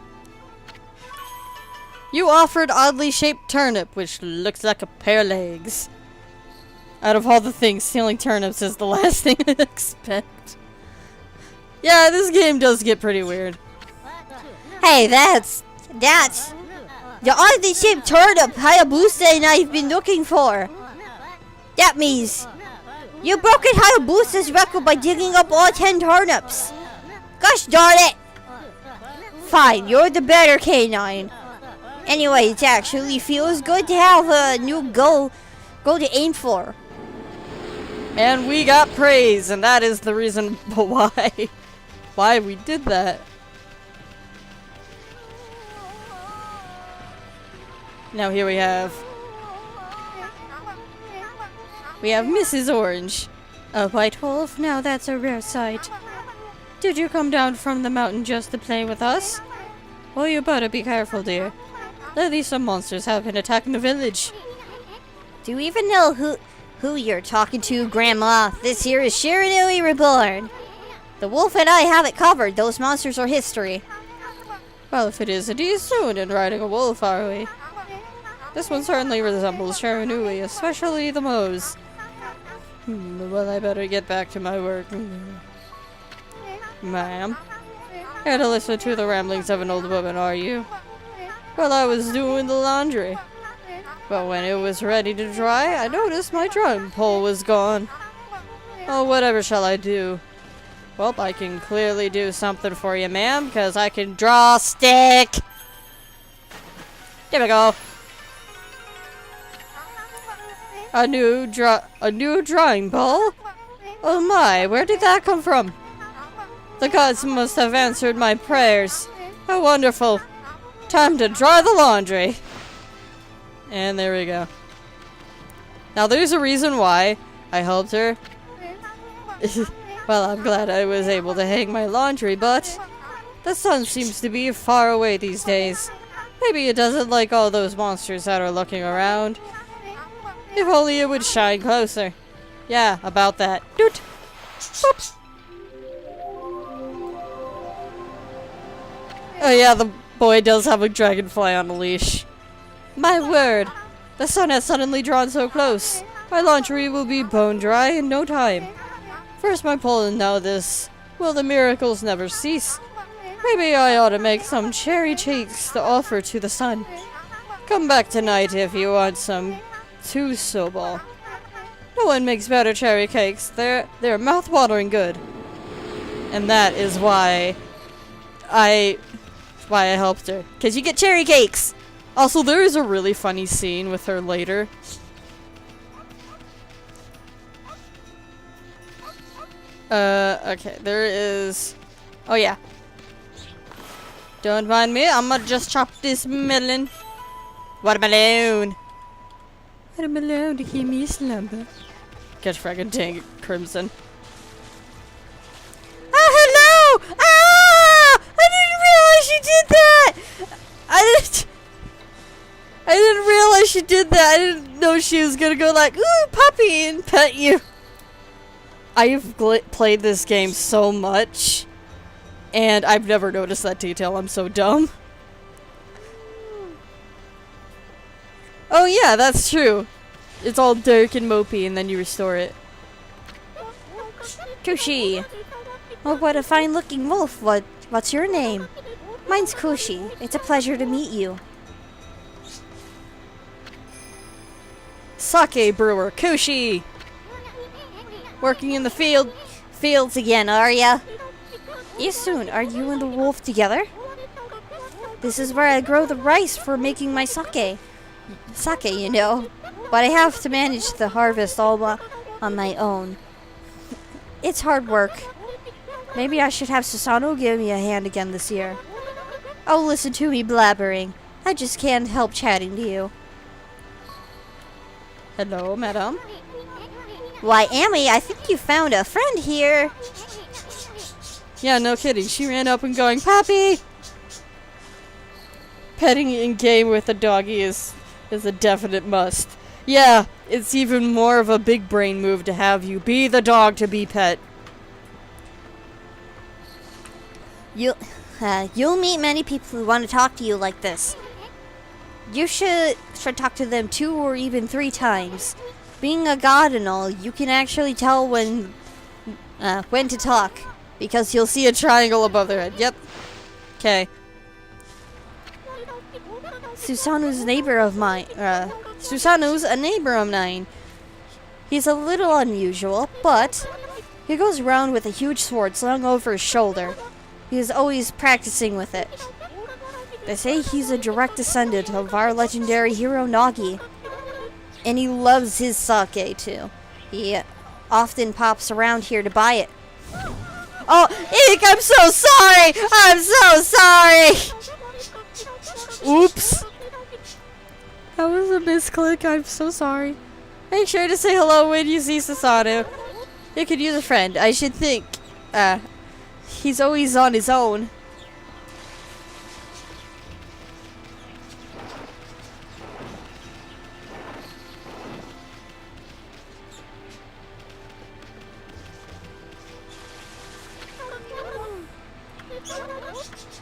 You offered oddly shaped turnip, which looks like a pair of legs. Out of all the things, stealing turnips is the last thing I'd expect. Yeah, this game does get pretty weird. Hey, that's the oddly shaped turnip Hayabusa and I've been looking for. That means you broken Hayabusa's record by digging up all 10 turnips. Gosh darn it! Fine, you're the better canine. Anyway, it actually feels good to have a new goal to aim for. And we got praise, and that is the reason why we did that. Now here we have Mrs. Orange. A white wolf? Now that's a rare sight. Did you come down from the mountain just to play with us? Well, you better be careful, dear. Lately some monsters have been attacking the village. Do you even know who you're talking to, Grandma? This here is Shiranui Reborn. The wolf and I have it covered. Those monsters are history. Well, if it is, it is soon in riding a wolf, are we? This one certainly resembles Shiranui, especially the Moe's. Well, I better get back to my work. Ma'am, here to listen to the ramblings of an old woman, are you? Well, I was doing the laundry. But when it was ready to dry, I noticed my drying pole was gone. Oh, whatever shall I do? Well, I can clearly do something for you, ma'am, because I can draw a stick. There we go. A new drawing pole? Oh my, where did that come from? The gods must have answered my prayers. How wonderful. Time to dry the laundry. And there we go. Now there's a reason why I helped her. Well, I'm glad I was able to hang my laundry, but the sun seems to be far away these days. Maybe it doesn't like all those monsters that are looking around. If only it would shine closer. Yeah, about that. Doot! Oops! Oh yeah, the boy does have a dragonfly on a leash. My word! The sun has suddenly drawn so close. My laundry will be bone dry in no time. First my pole and now this. Will the miracles never cease? Maybe I ought to make some cherry cakes to offer to the sun. Come back tonight if you want some tsusobo. No one makes better cherry cakes. They're mouth-watering good. And that is why I helped her. 'Cause you get cherry cakes! Also, there is a really funny scene with her later. Okay, there is... Oh, yeah. Don't mind me, I'ma just chop this melon. Watermelon! Watermelon to keep me slumber. Gosh, frickin' dang it, Crimson. Oh, hello! Ah! I didn't realize she did that! I didn't realize she did that. I didn't know she was gonna go like, ooh, puppy, and pet you. I've played this game so much, and I've never noticed that detail. I'm so dumb. Oh yeah, that's true. It's all dark and mopey, and then you restore it. Kushi. Oh, what a fine-looking wolf. What's your name? Mine's Kushi. It's a pleasure to meet you. Sake brewer, Kushi! Working in the Fields again, are ya? Yes, soon. Are you and the wolf together? This is where I grow the rice for making my sake. Sake, you know. But I have to manage the harvest all on my own. It's hard work. Maybe I should have Susano give me a hand again this year. Oh, listen to me blabbering. I just can't help chatting to you. Hello, madam. Why, Amy, I think you found a friend here. Yeah, no kidding. She ran up and going, Pappy! Petting in game with a doggy is a definite must. Yeah, it's even more of a big brain move to have you be the dog to be pet. You'll meet many people who want to talk to you like this. You should talk to them 2 or even 3 times. Being a god and all, you can actually tell when to talk, because you'll see a triangle above their head. Yep. Okay. Susanu's a neighbor of mine. He's a little unusual, but he goes around with a huge sword slung over his shoulder. He is always practicing with it. They say he's a direct descendant of our legendary hero Nagi. And he loves his sake too. He often pops around here to buy it. Oh, Eek, I'm so sorry! I'm so sorry! Oops. That was a misclick. I'm so sorry. Make sure to say hello when you see Susanoo. You could use a friend. I should think. He's always on his own.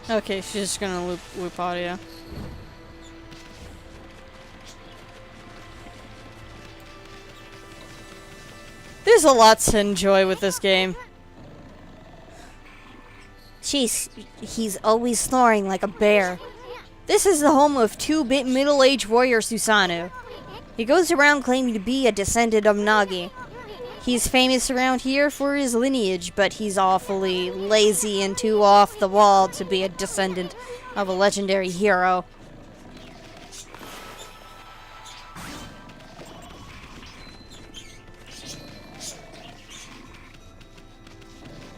Okay, she's just gonna loop audio. There's a lot to enjoy with this game. He's always snoring like a bear. This is the home of 2-bit middle-aged warrior Susanoo. He goes around claiming to be a descendant of Nagi. He's famous around here for his lineage, but he's awfully lazy and too off the wall to be a descendant of a legendary hero.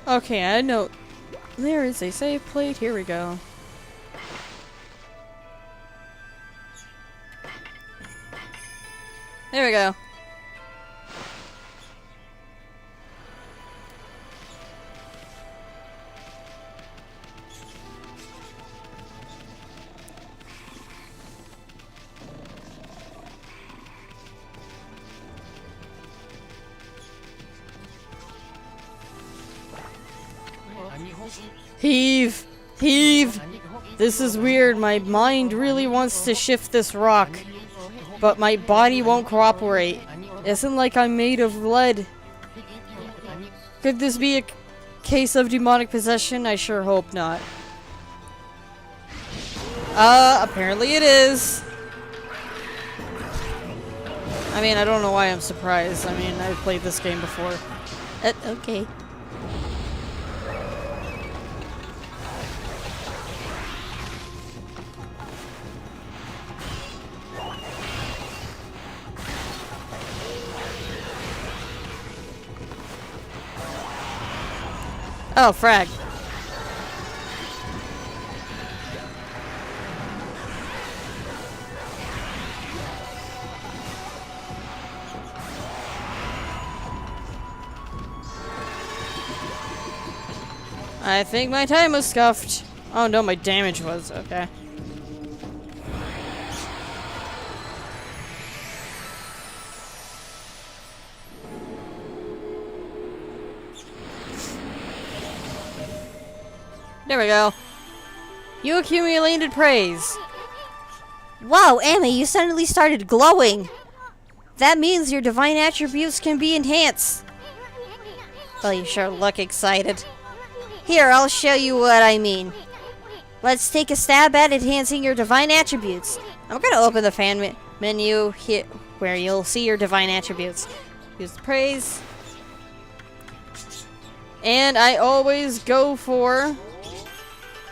Okay, I know. There is a save plate. Here we go. There we go. Heave! Heave! This is weird. My mind really wants to shift this rock, but my body won't cooperate. Isn't like I'm made of lead. Could this be a case of demonic possession? I sure hope not. Apparently it is. I mean, I don't know why I'm surprised. I mean, I've played this game before. Okay. Oh, frag. I think my time was scuffed. Oh no, my damage was. Okay. There we go. You accumulated praise. Wow, Emma, you suddenly started glowing. That means your divine attributes can be enhanced. Well, you sure look excited. Here, I'll show you what I mean. Let's take a stab at enhancing your divine attributes. I'm gonna open the fan menu here, where you'll see your divine attributes. Use the praise. And I always go for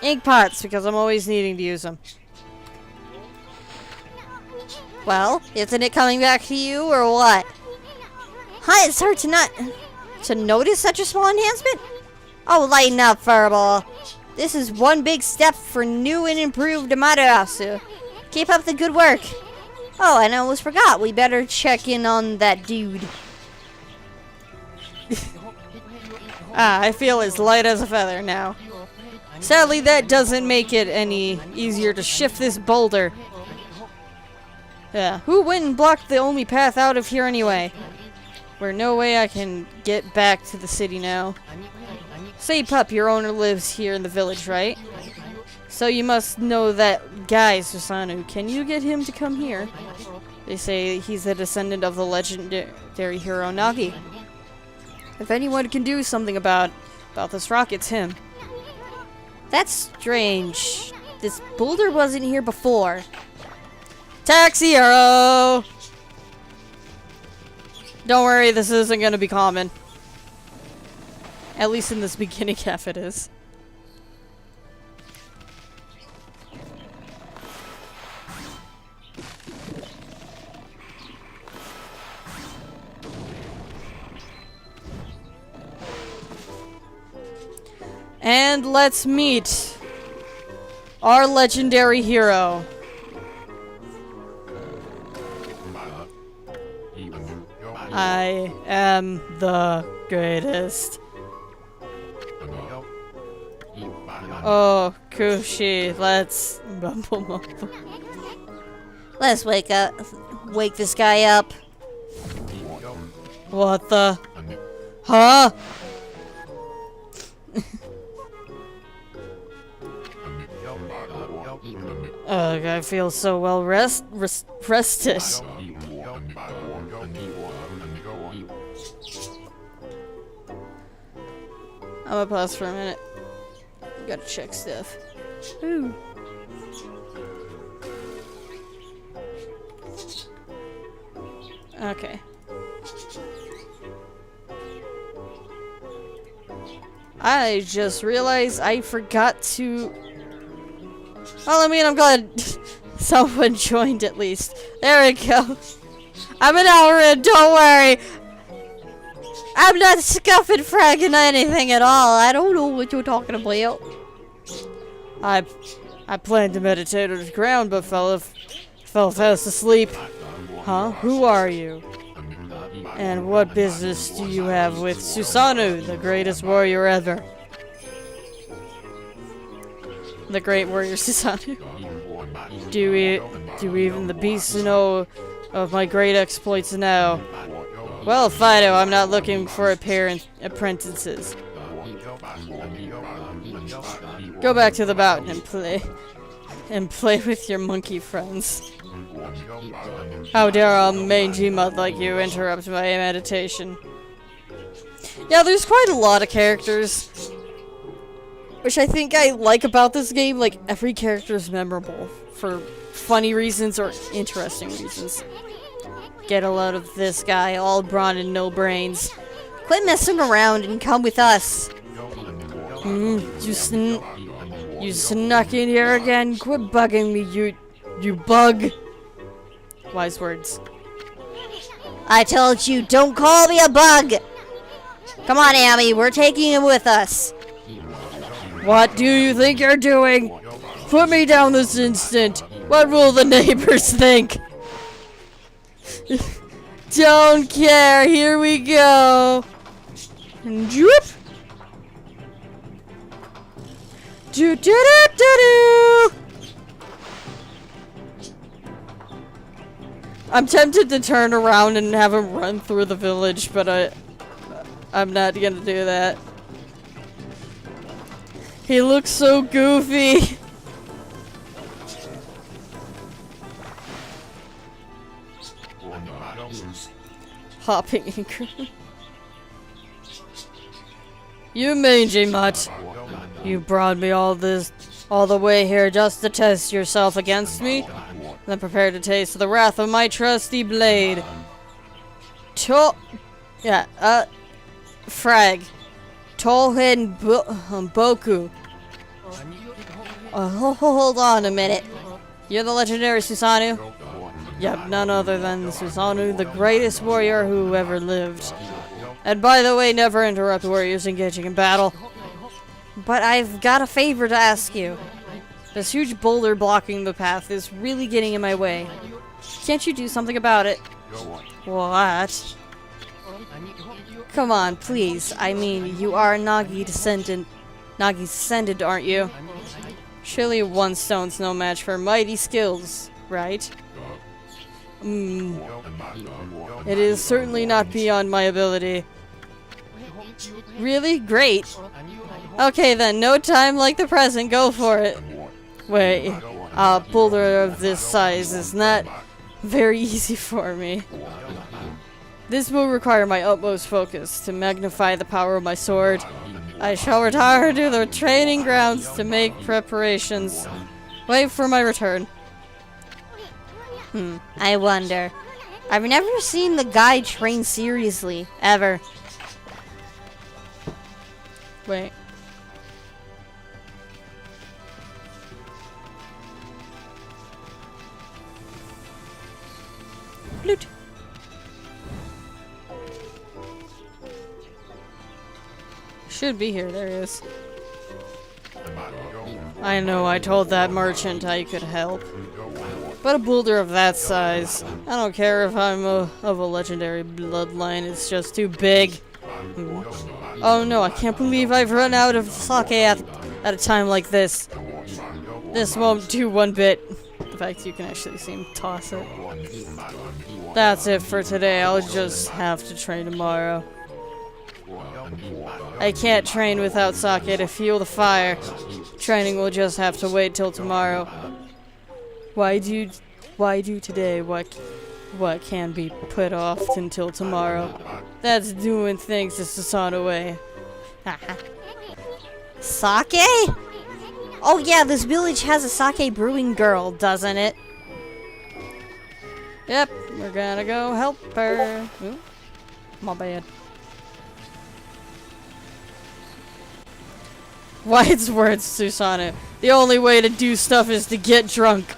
ink pots, because I'm always needing to use them. Well, isn't it coming back to you, or what? Huh, it's hard to notice such a small enhancement? Oh, lighten up, Furball. This is one big step for new and improved Amaterasu. Keep up the good work. Oh, and I almost forgot, we better check in on that dude. I feel as light as a feather now. Sadly, that doesn't make it any easier to shift this boulder. Yeah, who went and blocked the only path out of here anyway? Where no way I can get back to the city now. Say, pup, your owner lives here in the village, right? So you must know that guy, Susanoo. Can you get him to come here? They say he's a descendant of the legendary hero Nagi. If anyone can do something about this rock, it's him. That's strange. This boulder wasn't here before. Taxi hero! Don't worry, this isn't gonna be common. At least in this beginning half it is. And let's meet our legendary hero. I am the greatest. Oh, Kushi, let's mumble. Let's wake this guy up. What the? Huh? Ugh, I feel so well rested. I'm gonna pause for a minute. Gotta check stuff. Ooh. Okay. I just realized I forgot to... Well, I mean, I'm glad someone joined at least. There we go. I'm an hour in, don't worry. I'm not scuffing, fragging anything at all. I don't know what you're talking about. I planned to meditate on the ground, but fell fast asleep. Huh? Who are you? And what business do you have with Susanoo, the greatest warrior ever? The great warrior Susanoo. Do even the beasts know of my great exploits now? Well, Fido, I'm not looking for apprentices. Go back to the mountain and play with your monkey friends. How dare a mangy mud like you interrupt my meditation? Yeah, there's quite a lot of characters, which I think I like about this game. Like, every character is memorable for funny reasons or interesting reasons. Get a load of this guy, all brawn and no brains. Quit messing around and come with us. You snuck in here again? Quit bugging me, you bug. Wise words. I told you, don't call me a bug. Come on, Amy, we're taking him with us. What do you think you're doing? Put me down this instant. What will the neighbors think? Don't care. Here we go. Droop. Do do do do do. I'm tempted to turn around and have him run through the village, but I'm not gonna do that. He looks so goofy. Hopping anchor. You mangy mutt. You brought me all the way here just to test yourself against me? Then prepare to taste the wrath of my trusty blade. Frag. Tohen Boku. Hold on a minute. You're the legendary Susanoo? Yep, none other than Susanoo, the greatest warrior who ever lived. And by the way, never interrupt warriors engaging in battle. But I've got a favor to ask you. This huge boulder blocking the path is really getting in my way. Can't you do something about it? What? Come on, please. I mean, you are a Nagi's descendant, aren't you? Surely one stone's no match for mighty skills, right? It is certainly not beyond my ability. Really? Great. Okay then, no time like the present, go for it. Wait, a boulder of this size is not very easy for me. This will require my utmost focus to magnify the power of my sword. I shall retire to the training grounds to make preparations. Wait for my return. I wonder. I've never seen the guy train seriously, ever. Wait. Bloot. Should be here, there he is. I know, I told that merchant I could help. But a boulder of that size, I don't care if I'm of a legendary bloodline, it's just too big. Oh no, I can't believe I've run out of sake at a time like this. This won't do one bit. In fact, you can actually see him toss it. That's it for today, I'll just have to train tomorrow. I can't train without sake to fuel the fire. Training will just have to wait till tomorrow. Why do today what can be put off until tomorrow? That's doing things the Susanoo way. Sake? Oh yeah, this village has a sake brewing girl, doesn't it? Yep, we're gonna go help her. Ooh, my bad. Wise words, Susanoo. The only way to do stuff is to get drunk.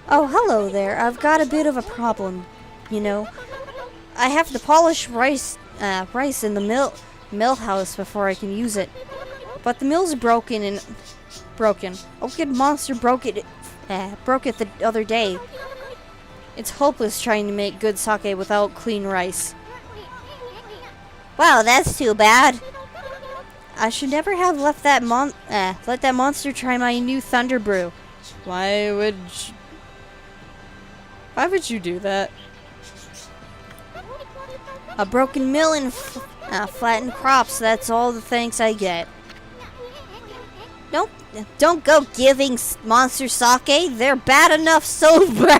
Oh, hello there. I've got a bit of a problem. You know, I have to polish rice in the mill house before I can use it. But the mill's broken. A wicked monster broke it the other day. It's hopeless trying to make good sake without clean rice. Wow, that's too bad. I should never have let that monster try my new Thunder Brew. Why would you do that? A broken mill and flattened crops, that's all the thanks I get. Don't go giving monster sake. They're bad enough sober.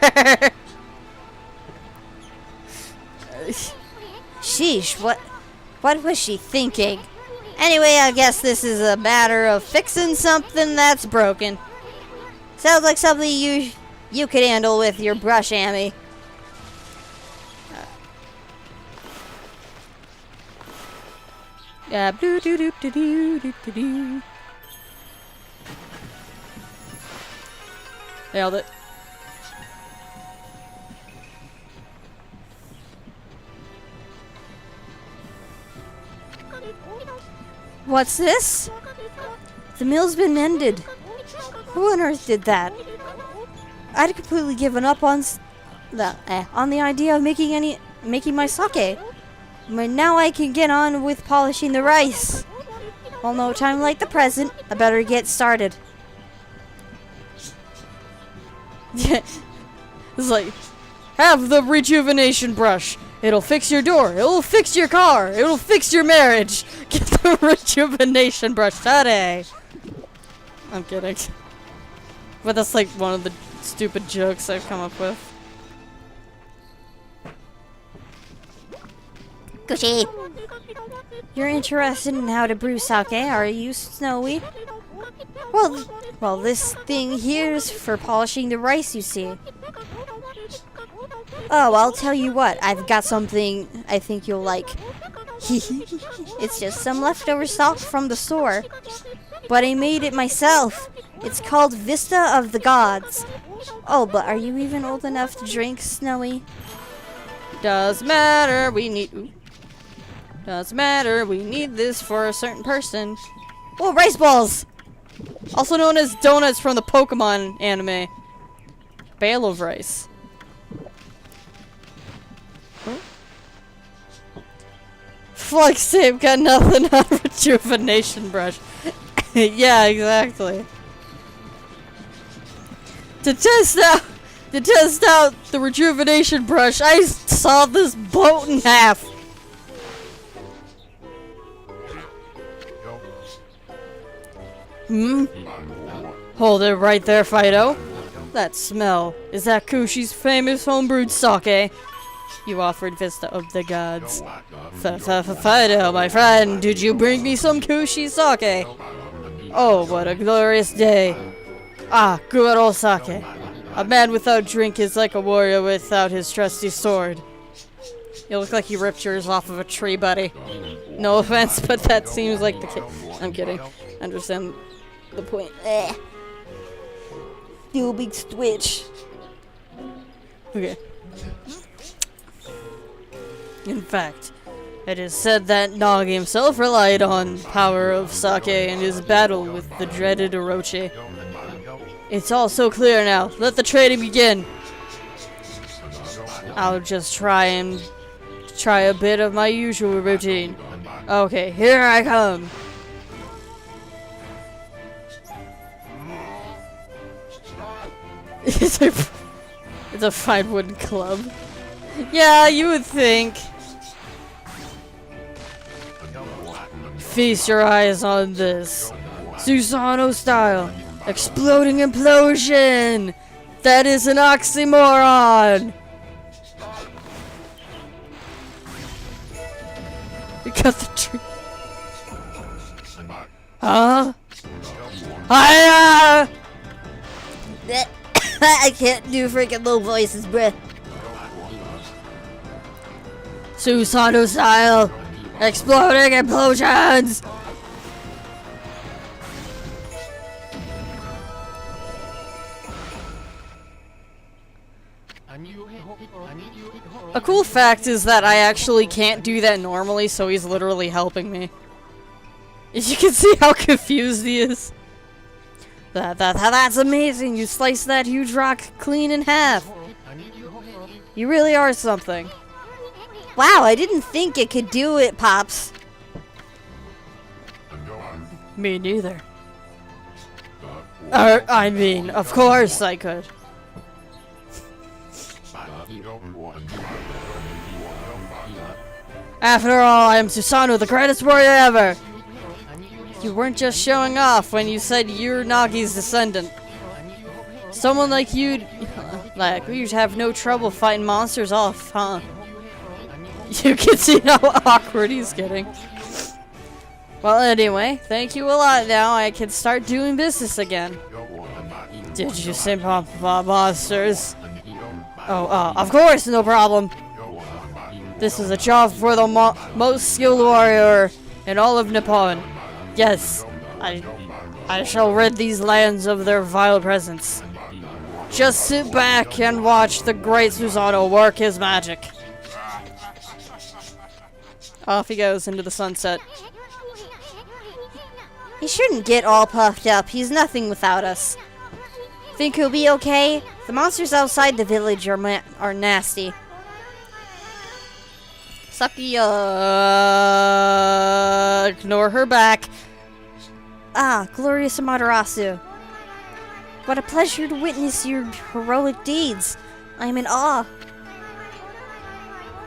Sheesh, what was she thinking? Anyway, I guess this is a matter of fixing something that's broken. Sounds like something you could handle with your brush, Amy. Yeah, blue doo doo doo doo doo doo doo. Nailed it. What's this? The mill's been mended. Who on earth did that? I'd completely given up on the idea of making my sake. But now I can get on with polishing the rice. Well, no time like the present. I better get started. It's like, have the rejuvenation brush. It'll fix your door. It'll fix your car. It'll fix your marriage. Get the rejuvenation brush today. I'm kidding. But that's like one of the stupid jokes I've come up with. Gucci. You're interested in how to brew sake, are you, Snowy? Well, this thing here's for polishing the rice, you see. Oh, I'll tell you what, I've got something I think you'll like. It's just some leftover stock from the store. But I made it myself. It's called Vista of the Gods. Oh, but are you even old enough to drink, Snowy? Does matter, we need... Does matter, we need this for a certain person. Oh, rice balls! Also known as donuts from the Pokemon anime. Bale of rice. Huh? Flex tape got nothing on rejuvenation brush. Yeah, exactly. To test out To test out the rejuvenation brush, I saw this boat in half. Hmm? Hold it right there, Fido. That smell. Is that Kushi's famous homebrewed sake? You offered Vista of the Gods. Fido, my friend, did you bring me some Kushi sake? Oh, what a glorious day. Ah, good old sake. A man without drink is like a warrior without his trusty sword. You look like you ripped yours off of a tree, buddy. No offense, but that seems like the case. I'm kidding. I understand the point. Do a big switch. Okay. In fact, it is said that Nagi himself relied on power of sake in his battle with the dreaded Orochi. It's all so clear now. Let the trading begin. I'll just try a bit of my usual routine. Okay, here I come. It's a fine wooden club. Yeah, you would think. Feast your eyes on this. Susano style. Exploding implosion! That is an oxymoron! We cut the tree. Huh? I can't do freaking low voices, bruh. Susano style! Exploding implosions! A cool fact is that I actually can't do that normally, so he's literally helping me. You can see how confused he is. That's amazing! You sliced that huge rock clean in half! You really are something. Wow, I didn't think it could do it, Pops. Me neither. I mean, of course I could. After all, I am Susano, the greatest warrior ever! You weren't just showing off when you said you're Nagi's descendant. Someone like you'd have no trouble fighting monsters off, huh? You can see how awkward he's getting. Well, anyway, thank you a lot now. I can start doing business again. Did you say monsters? Oh, of course, no problem. This is a job for the most skilled warrior in all of Nippon. Yes, I shall rid these lands of their vile presence. Just sit back and watch the great Susano work his magic. Off he goes into the sunset. He shouldn't get all puffed up. He's nothing without us. Think he'll be okay? The monsters outside the village are nasty. Sakuya, ignore her back. Ah, glorious Amaterasu. What a pleasure to witness your heroic deeds. I am in awe.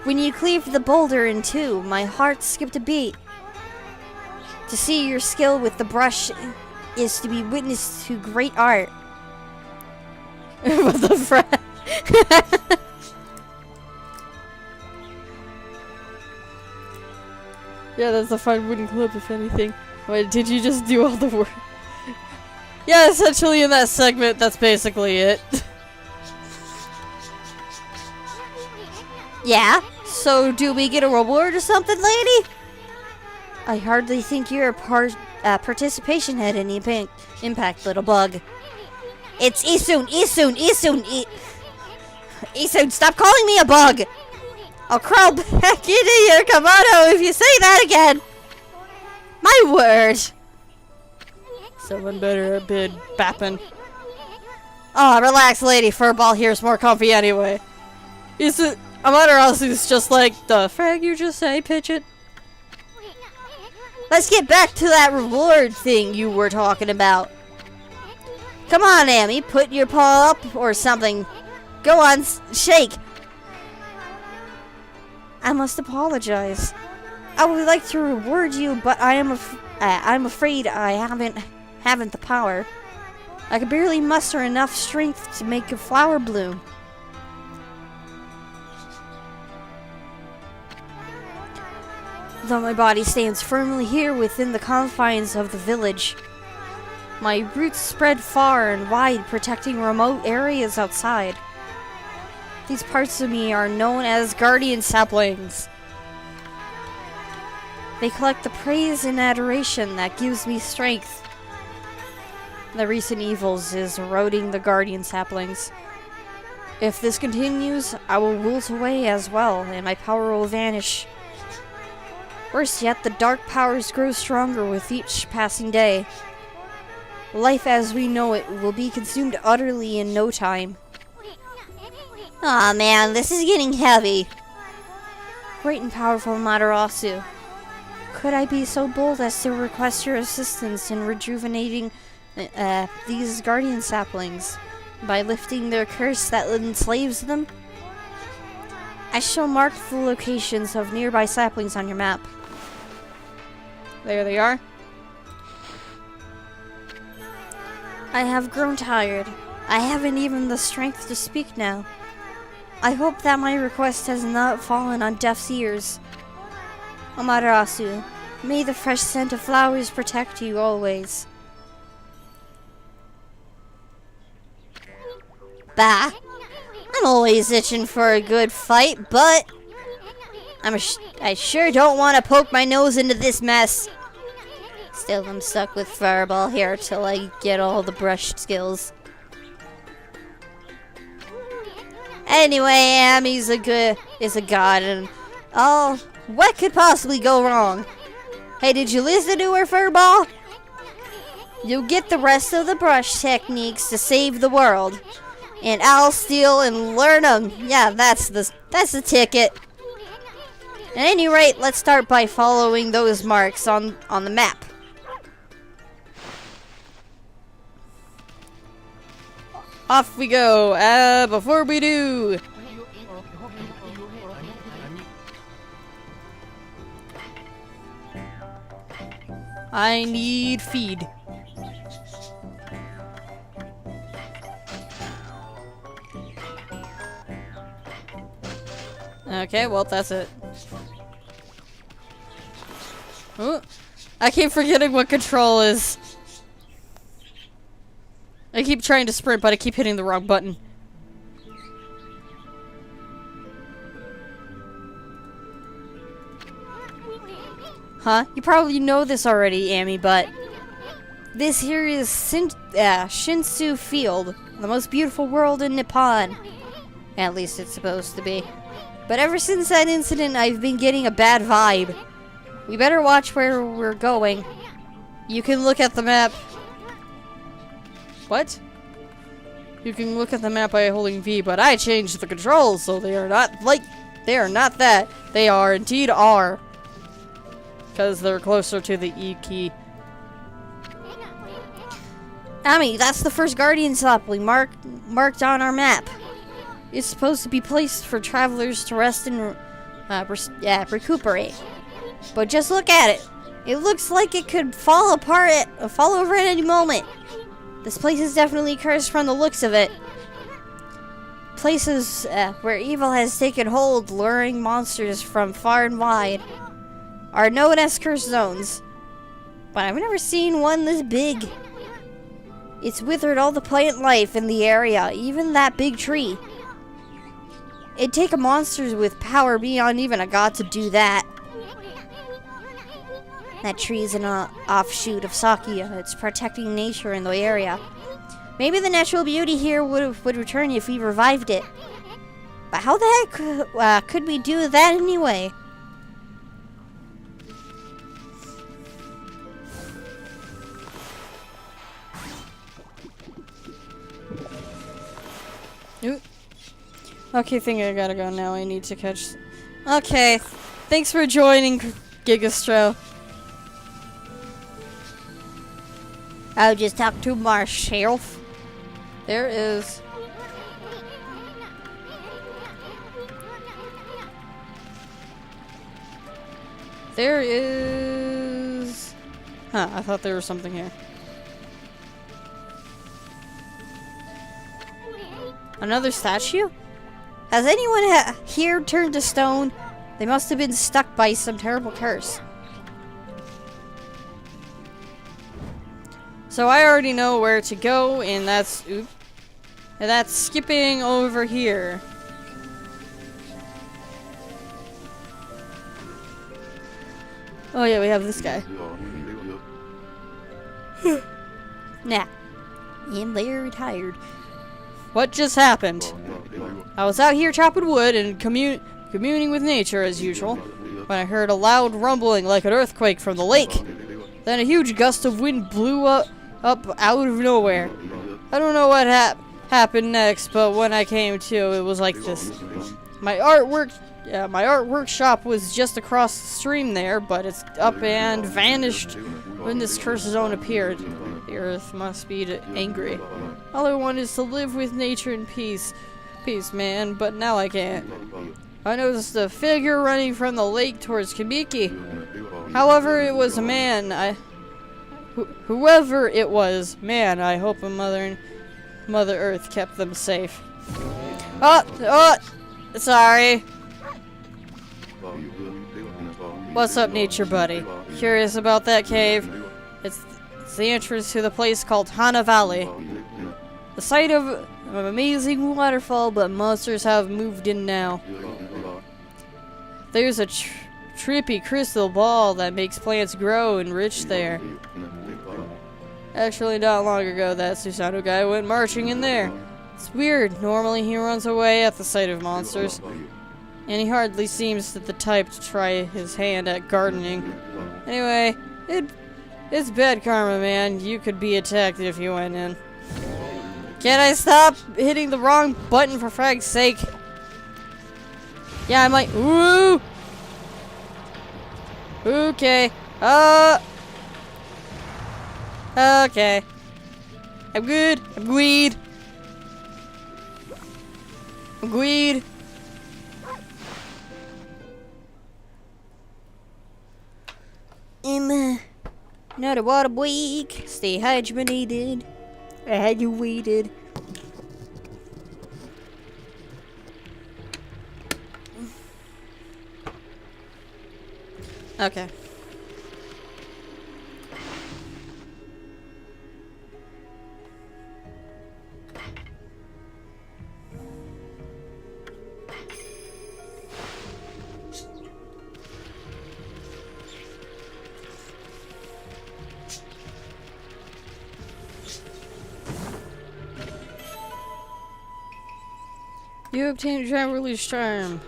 When you cleaved the boulder in two, my heart skipped a beat. To see your skill with the brush is to be witness to great art. What the friend? Yeah, that's a fine wooden clip, if anything. Wait, did you just do all the work? Yeah, essentially in that segment, that's basically it. Yeah? So do we get a reward or something, lady? I hardly think your participation had any impact, little bug. It's Isun! Isun, stop calling me a bug! I'll crawl back into your kimono if you say that again! My word! Someone better bid bappin'. Oh, relax, lady. Furball here's more comfy anyway. Is it? Amaterasu's just like, the frag you just say, pitch it? Let's get back to that reward thing you were talking about. Come on, Amy, put your paw up or something. Go on, shake. I must apologize. I would like to reward you, but I'm afraid I haven't the power. I can barely muster enough strength to make a flower bloom. Though my body stands firmly here within the confines of the village, my roots spread far and wide, protecting remote areas outside. These parts of me are known as guardian saplings. They collect the praise and adoration that gives me strength. The recent evils is eroding the guardian saplings. If this continues, I will wilt away as well, and my power will vanish. Worse yet, the dark powers grow stronger with each passing day. Life as we know it will be consumed utterly in no time. Aw man, this is getting heavy. Great and powerful Matarasu, could I be so bold as to request your assistance in rejuvenating these guardian saplings by lifting their curse that enslaves them? I shall mark the locations of nearby saplings on your map. There they are. I have grown tired. I haven't even the strength to speak now. I hope that my request has not fallen on deaf ears. Amaterasu, may the fresh scent of flowers protect you always. Bah! I'm always itching for a good fight, but I sure don't want to poke my nose into this mess. Still, I'm stuck with Fireball here till I get all the brush skills. Anyway, Amy's is a god, and what could possibly go wrong? Hey, did you listen to her, Furball? You'll get the rest of the brush techniques to save the world, and I'll steal and learn them. Yeah, that's the ticket. At any rate, let's start by following those marks on the map. Off we go. Before we do, I need feed. Okay, well, that's it. Ooh, I keep forgetting what control is. I keep trying to sprint, but I keep hitting the wrong button. Huh? You probably know this already, Amy, but this here is Shinsu Field, the most beautiful world in Nippon. At least it's supposed to be. But ever since that incident, I've been getting a bad vibe. We better watch where we're going. You can look at the map. What? You can look at the map by holding V, but I changed the controls, so they are not that. They are indeed R. Because they're closer to the E key. Amy, that's the first guardian sapling marked on our map. It's supposed to be placed for travelers to rest and recuperate. But just look at it. It looks like it could fall over at any moment. This place is definitely cursed from the looks of it. Places where evil has taken hold, luring monsters from far and wide, are known as cursed zones. But I've never seen one this big. It's withered all the plant life in the area, even that big tree. It'd take a monster with power beyond even a god to do that. That tree is an offshoot of Sakia. It's protecting nature in the area. Maybe the natural beauty here would return if we revived it. But how the heck could we do that anyway? Ooh. Okay, think I gotta go now. I need to catch... Okay, thanks for joining, Gigastro. I'll just talk to myself. There is... There is... Huh, I thought there was something here. Another statue? Has anyone here turned to stone? They must have been stuck by some terrible curse. So I already know where to go, and that's... Oop. And that's skipping over here. Oh yeah, we have this guy. Nah. I'm very tired. What just happened? I was out here chopping wood and communing with nature as usual, when I heard a loud rumbling like an earthquake from the lake. Then a huge gust of wind blew up out of nowhere. I don't know what happened next, but when I came to, it was like this. My art workshop was just across the stream there, but it's up and vanished when this curse zone appeared. The earth must be angry. All I want is to live with nature in peace. Peace, man, but now I can't. I noticed a figure running from the lake towards Kamiki. However, it was a man. Whoever it was, man, I hope Mother Earth kept them safe. Oh, sorry. What's up, nature buddy? Curious about that cave? It's the entrance to the place called Hana Valley. The site of an amazing waterfall, but monsters have moved in now. There's a trippy crystal ball that makes plants grow and rich there. Actually, not long ago, that Susanoo guy went marching in there. It's weird. Normally, he runs away at the sight of monsters. And he hardly seems the type to try his hand at gardening. Anyway, it's bad karma, man. You could be attacked if you went in. Can I stop hitting the wrong button for frag's sake? Yeah, I might. Ooh! Okay. Okay. I'm good. I'm good. I'm good. Not a water week. Stay hydrated. Hydrated. Okay. You obtained Traveler's Charm.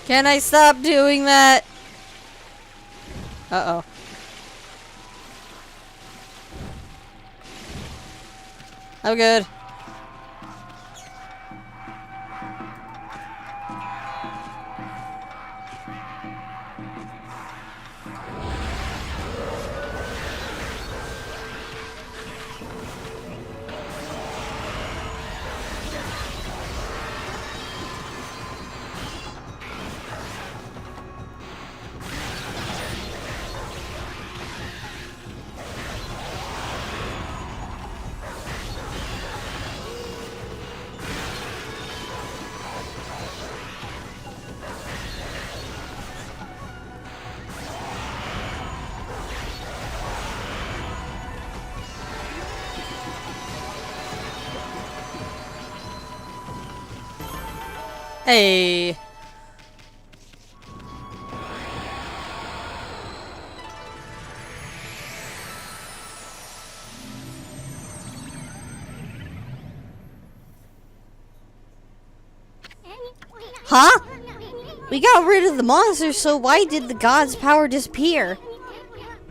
Can I stop doing that? Uh-oh. I'm good. Hey. Huh? We got rid of the monsters, so why did the gods' power disappear?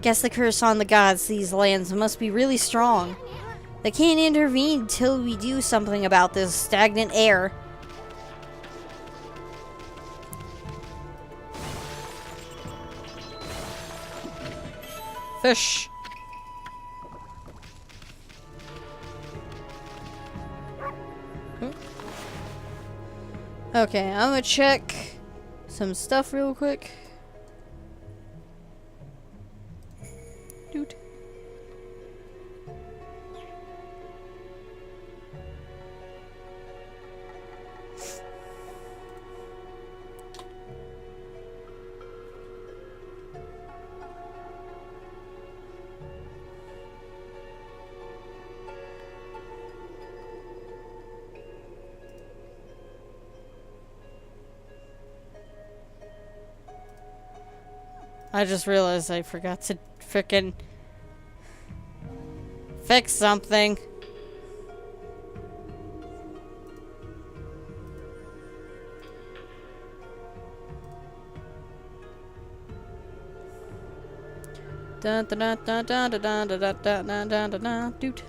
Guess the curse on the gods, these lands must be really strong. They can't intervene till we do something about this stagnant air. Fish. Okay, I'm gonna check some stuff real quick. Dude. I just realized I forgot to frickin' fix something. Dun dun dun dun dun dun dun dun dun dun dun dun dun, dude.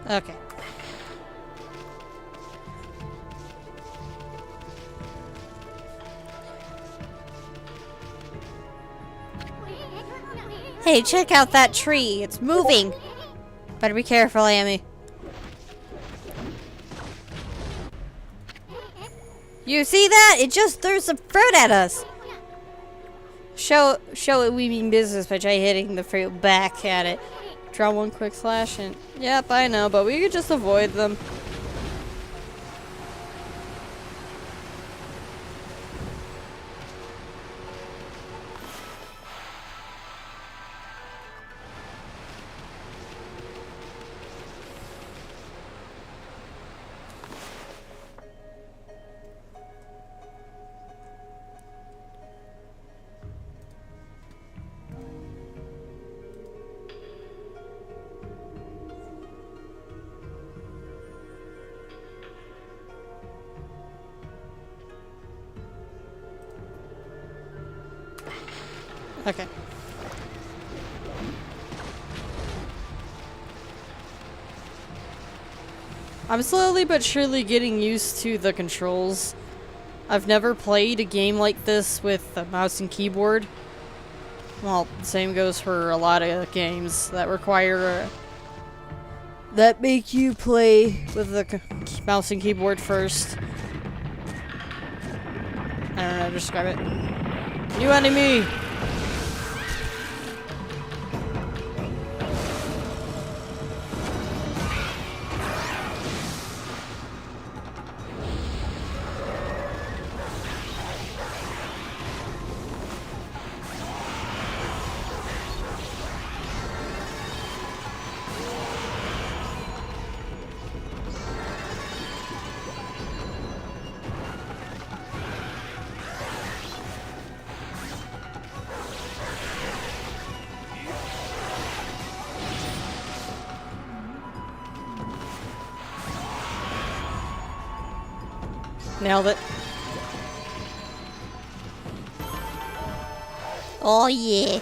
Okay. Hey, check out that tree. It's moving. Better be careful, Amy. You see that? It just threw some fruit at us. Show it we mean business by try hitting the fruit back at it. Draw one quick slash and... Yep, I know, but we could just avoid them. Okay. I'm slowly but surely getting used to the controls. I've never played a game like this with a mouse and keyboard. Well, the same goes for a lot of games that require that make you play with the mouse and keyboard first. I don't know how to describe it. New enemy! Nailed it. Oh yeah.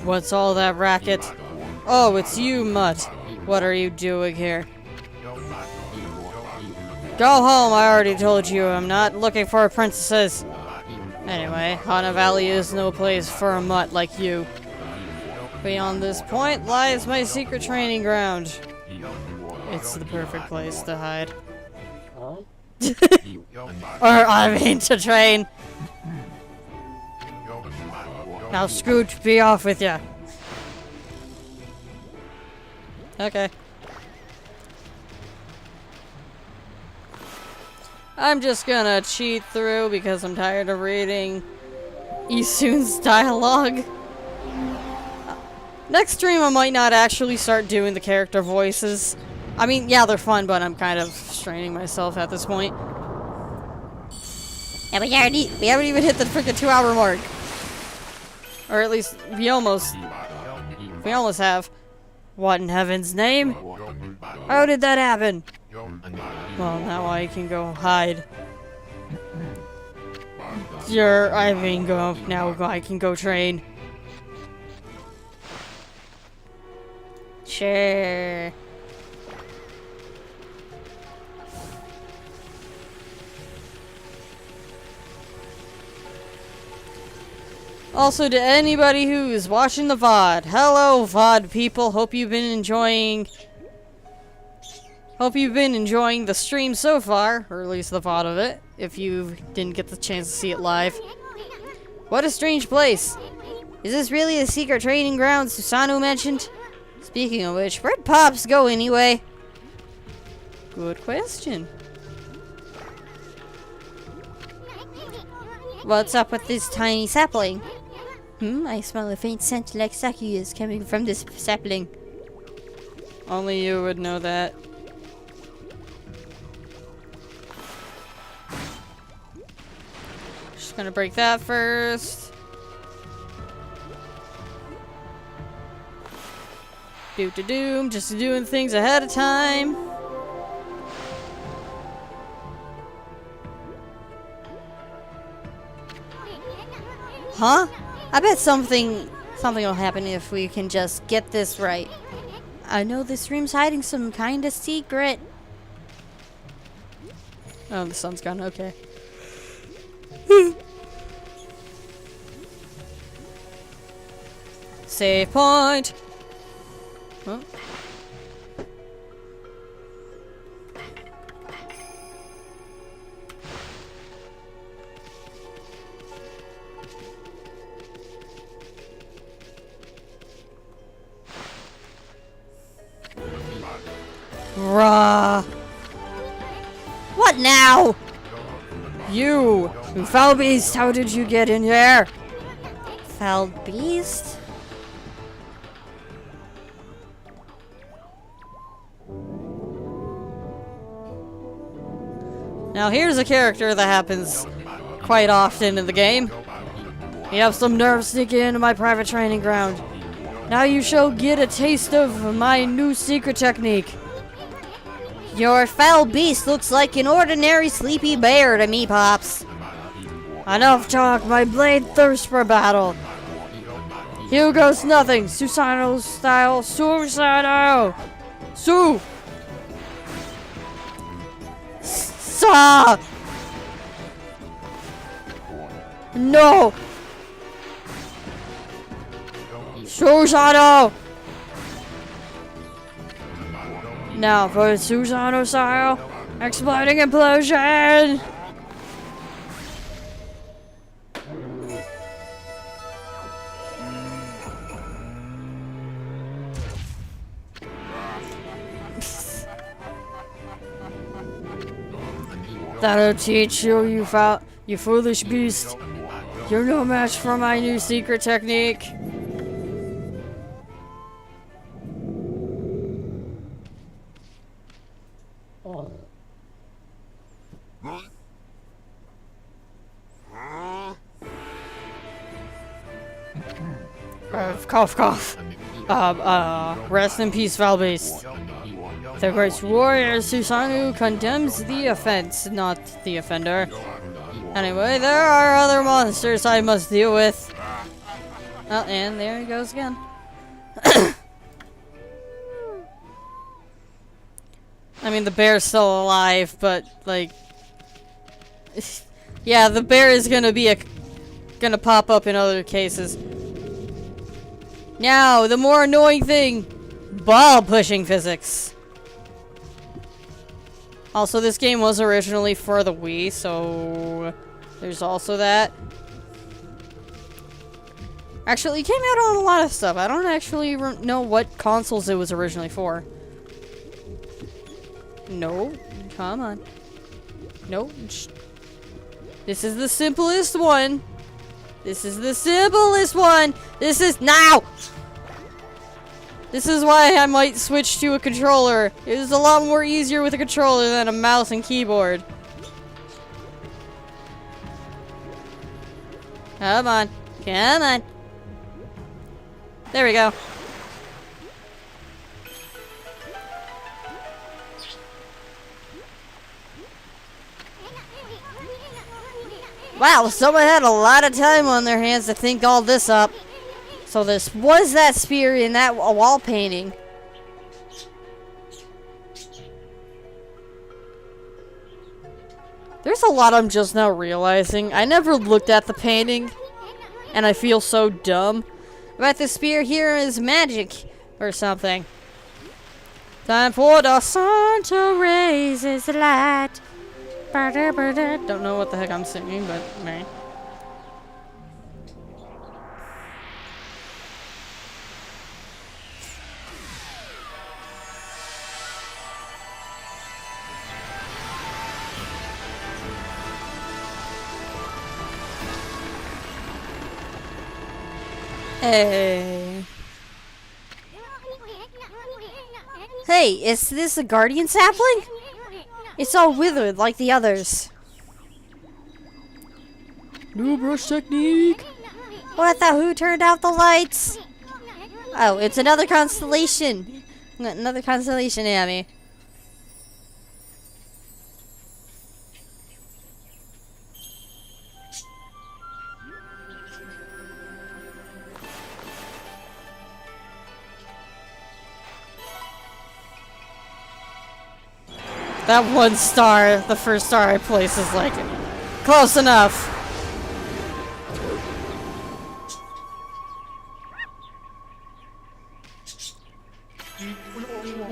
What's all that racket? Oh, it's you, Mutt. What are you doing here? Go home, I already told you. I'm not looking for princesses. Anyway, Hana Valley is no place for a mutt like you. Beyond this point lies my secret training ground. It's the perfect place to hide. or I mean to train. Now Scrooge, be off with ya. Okay. I'm just gonna cheat through because I'm tired of reading Isun's dialogue. Next stream I might not actually start doing the character voices. I mean, yeah, they're fun, but I'm kind of straining myself at this point. And we haven't even hit the freaking 2-hour mark. Or at least, we almost have. What in heaven's name? How did that happen? Well, now I can go hide. Sure, I mean, now I can go train. Sure. Also, to anybody who is watching the VOD, hello VOD people, hope you've been enjoying the stream so far, or at least the VOD of it, if you didn't get the chance to see it live. What a strange place. Is this really the secret training ground Susanoo mentioned? Speaking of which, where'd Pops go anyway? Good question. What's up with this tiny sapling? I smell a faint scent like sake is coming from this sapling. Only you would know that. Just gonna break that first. Doom, just doing things ahead of time. Huh? I bet something will happen if we can just get this right. I know this room's hiding some kind of secret. Oh, the sun's gone. Okay. Save point. Huh? Rah! What now? You! Foul beast, how did you get in here? Foul beast? Now here's a character that happens quite often in the game. You have some nerve sneaking into my private training ground. Now you shall get a taste of my new secret technique. Your foul beast looks like an ordinary sleepy bear to me, Pops. Enough talk, my blade thirsts for battle. Here goes nothing, Susanoo style, Susanoo! Su! Sa! No! Susanoo! Now for the Susanoo style, exploding implosion! That'll teach you, you foolish beast. You're no match for my new secret technique. Cough, cough. Rest in peace, foul beast. The great warrior Susanoo condemns the offense, not the offender. Anyway, there are other monsters I must deal with. Oh, and there he goes again. I mean, the bear's still alive, but, like... yeah, the bear is gonna pop up in other cases. Now, the more annoying thing, ball pushing physics. Also, this game was originally for the Wii, so there's also that. Actually, it came out on a lot of stuff. I don't actually know what consoles it was originally for. No, come on. No. This is the simplest one. This is the simplest one. This is now. This is why I might switch to a controller. It is a lot more easier with a controller than a mouse and keyboard. Come on. Come on. There we go. Wow, someone had a lot of time on their hands to think all this up. So this was that spear in that wall painting. There's a lot I'm just now realizing. I never looked at the painting, and I feel so dumb. But the spear here is magic or something. Time for the sun to raise its light. Don't know what the heck I'm singing, but man. Hey. Hey, is this a guardian sapling? It's all withered like the others. New brush technique. What the who turned out the lights? Oh, it's another constellation. Another constellation, Amy. That one star, the first star I place is like close enough.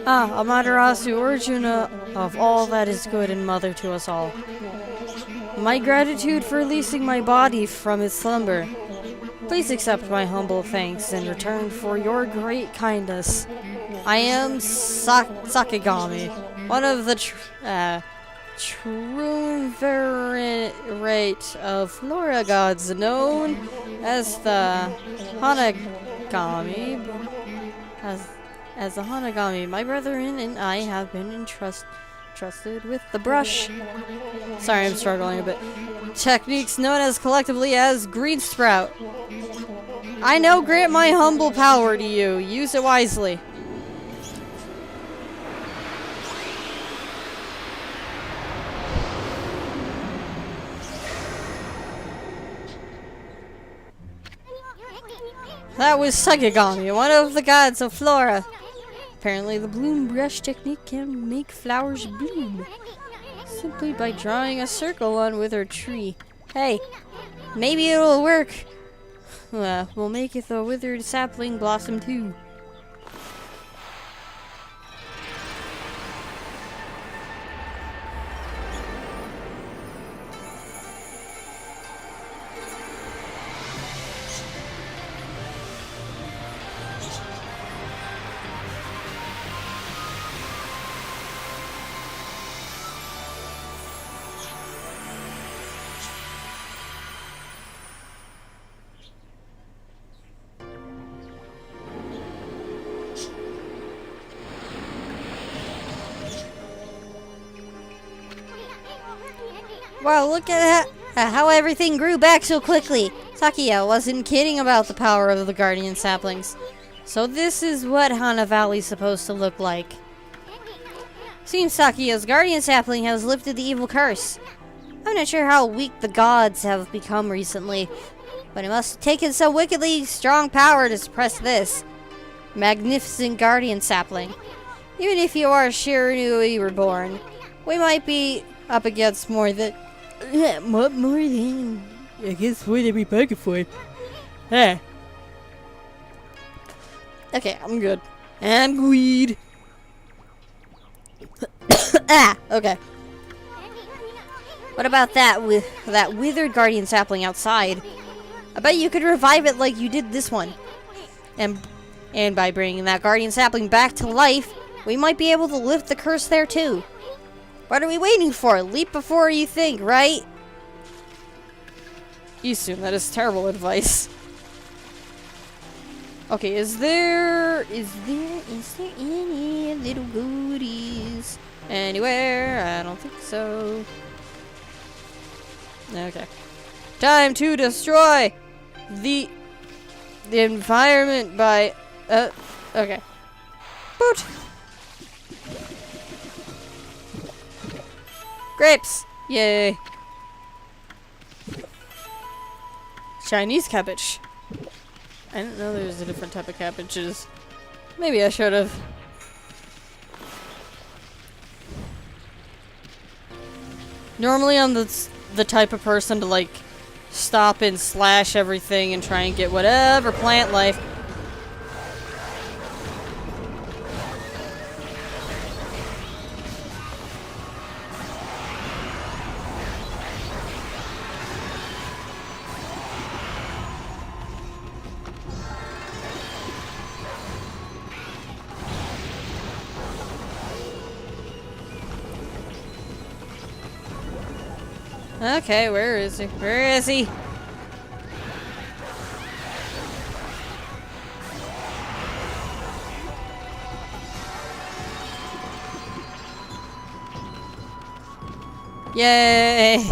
Amaterasu, Arjuna of all that is good and mother to us all. My gratitude for releasing my body from its slumber. Please accept my humble thanks in return for your great kindness. I am Sakigami, one of the triumvirate of Flora gods known as the Hanagami. As the Hanagami, my brethren and I have been entrusted with the brush. Sorry, I'm struggling a bit. Techniques known as collectively as Green Sprout. I now grant my humble power to you. Use it wisely. That was Sakigami, one of the gods of Flora. Apparently the bloom brush technique can make flowers bloom. Simply by drawing a circle on withered tree. Hey, maybe it'll work. We'll make it the withered sapling blossom too. Wow, look at how everything grew back so quickly. Sakia wasn't kidding about the power of the guardian saplings. So this is what Hana Valley's supposed to look like. Seems Sakia's guardian sapling has lifted the evil curse. I'm not sure how weak the gods have become recently, but it must have taken some wickedly strong power to suppress this magnificent guardian sapling. Even if you are Shiranui reborn, we might be up against more than... What more than... I guess what every pocket for. Hey. Okay, I'm good. I'm good. Okay. What about that with that withered guardian sapling outside? I bet you could revive it like you did this one. And by bringing that guardian sapling back to life, we might be able to lift the curse there too. What are we waiting for? Leap before you think, right? Isun, that is terrible advice. Okay, is there any little goodies anywhere? I don't think so. Okay. Time to destroy the environment by okay. Boot. Grapes! Yay. Chinese cabbage. I didn't know there was a different type of cabbages. Maybe I should have. Normally I'm the type of person to like stop and slash everything and try and get whatever plant life. Okay, where is he? Where is he? Yay!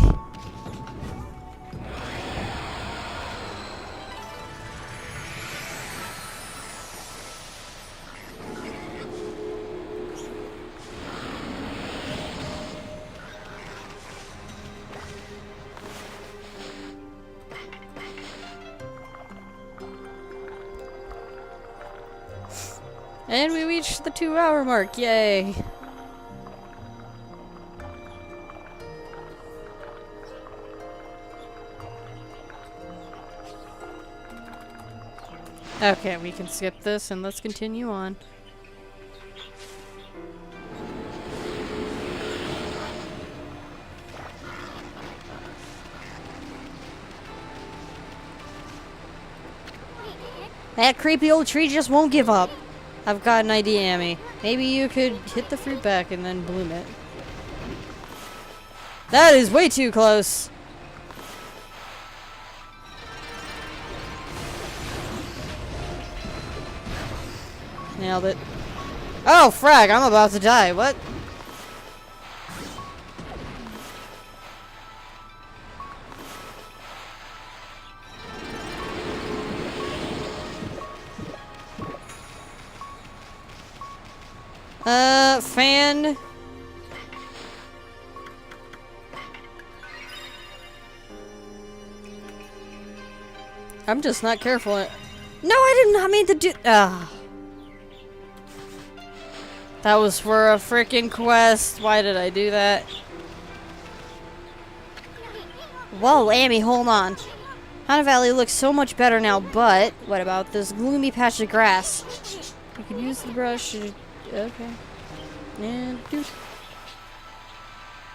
And we reached the 2-hour mark, yay! Okay, we can skip this and let's continue on. That creepy old tree just won't give up. I've got an idea, Amy. Maybe you could hit the fruit back and then bloom it. That is way too close! Nailed it. Oh, frag, I'm about to die. What? Fan. I'm just not careful. No, I did not mean to do. That was for a freaking quest. Why did I do that? Whoa, Amy, hold on. Hana Valley looks so much better now, but what about this gloomy patch of grass? You can use the brush. Okay. And do.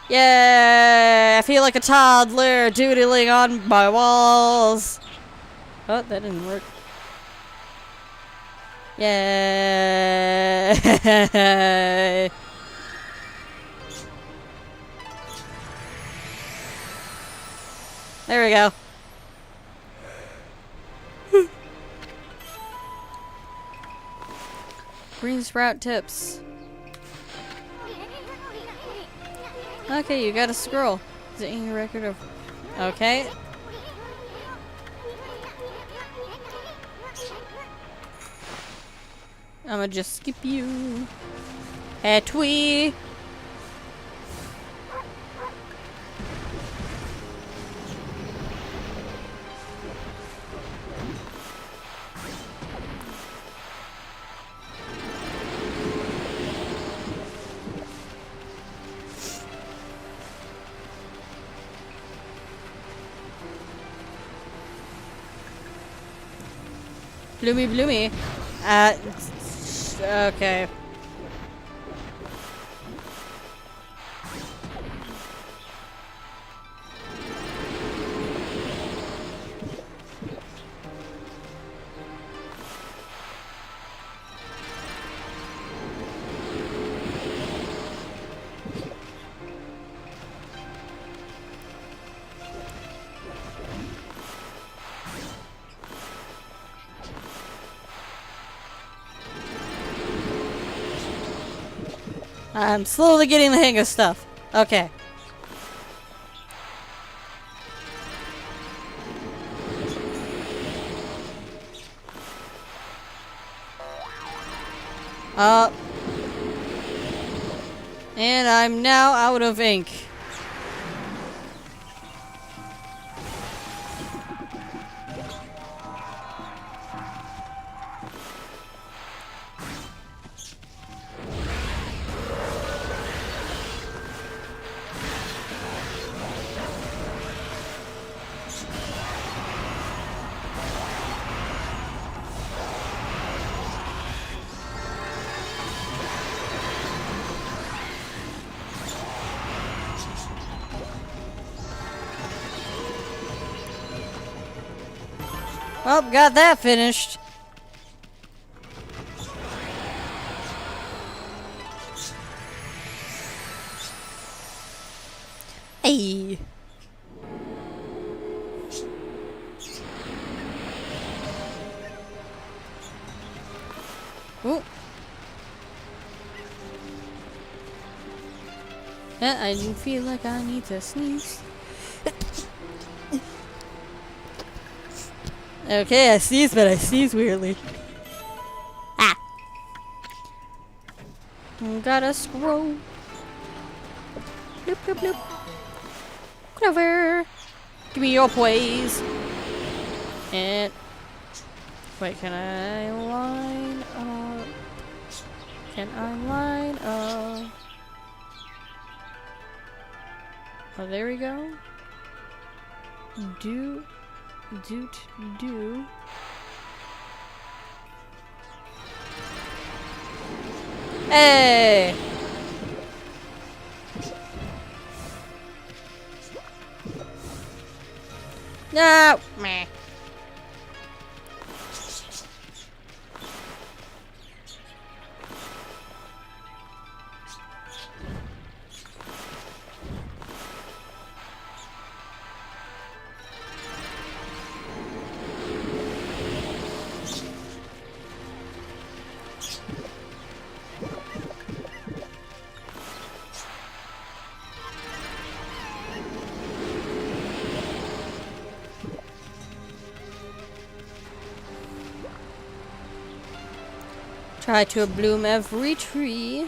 Yeah, I feel like a toddler doodling on my walls. Oh, that didn't work. Yay! There we go. Green sprout tips. Okay, you got a scroll. Is it in your record of... Okay. I'ma just skip you. Hatwee. Bloomy bloomy. Okay. I'm slowly getting the hang of stuff. Okay. And I'm now out of ink. Oh, got that finished. Hey. Ooh. I do feel like I need to sneeze. Okay, I sneeze, but I sneeze weirdly. Ah! Got a scroll. Bloop, bloop, bloop. Clover! Give me your poise. And... wait, can I line up? Can I line up? Oh, there we go. Do. Hey! No! Meh. Try to bloom every tree.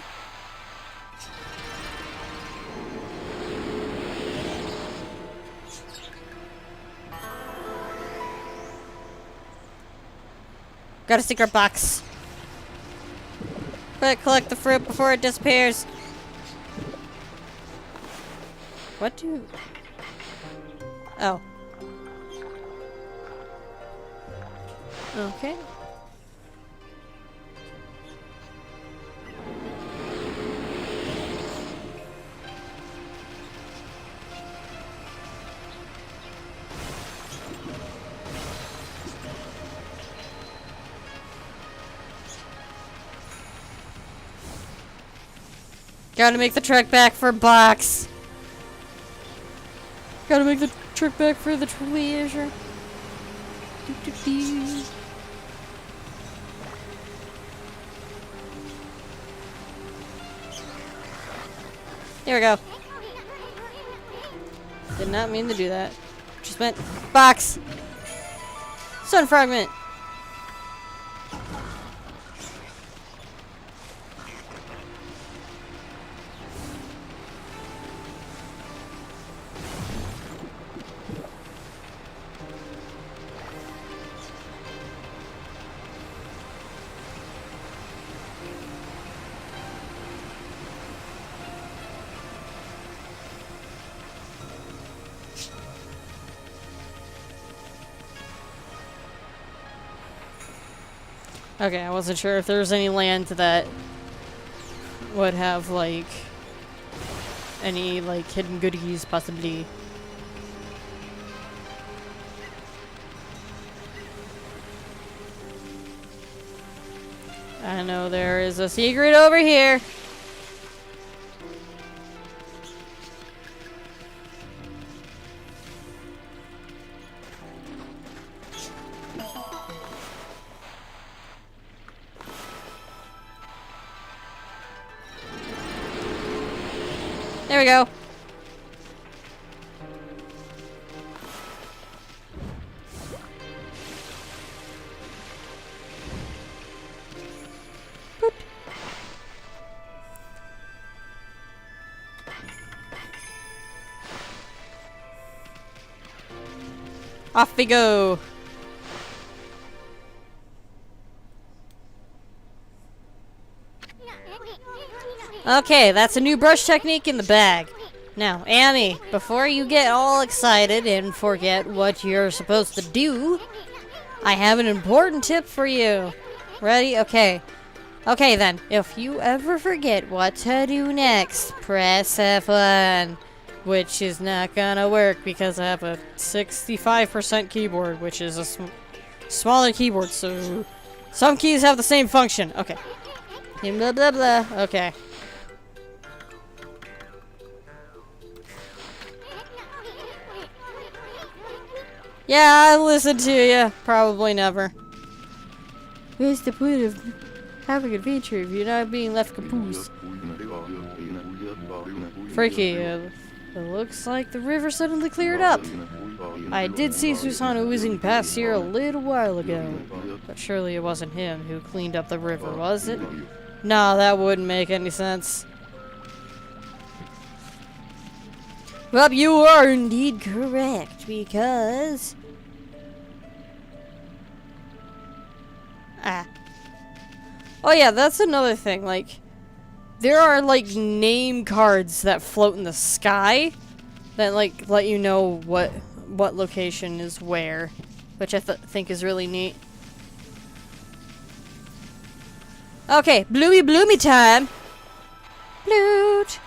Got a secret box. Quick, collect the fruit before it disappears. What do... oh. Okay. Gotta make the trek back for box. Gotta make the trek back for the treasure. There we go. Did not mean to do that. Just meant box. Sun fragment. Okay, I wasn't sure if there was any land that would have, like, any, like, hidden goodies, possibly. I know there is a secret over here. There we go. Boop. Off we go. Okay, that's a new brush technique in the bag. Now, Amy, before you get all excited and forget what you're supposed to do, I have an important tip for you. Ready? Okay. Okay then, if you ever forget what to do next, press F1. Which is not gonna work because I have a 65% keyboard, which is Smaller keyboard, so some keys have the same function. Okay. Blah blah blah. Okay. Yeah, I listened to you. Probably never. What's the point of having an adventure if you're not being left caboose? Freaky. It looks like the river suddenly cleared up. I did see Susano whizzing past here a little while ago. But surely it wasn't him who cleaned up the river, was it? No, that wouldn't make any sense. Well, you are indeed correct, because... Oh yeah, that's another thing, like... There are, like, name cards that float in the sky that, like, let you know what location is where, which I think is really neat. Okay, bloomy time! Bloot!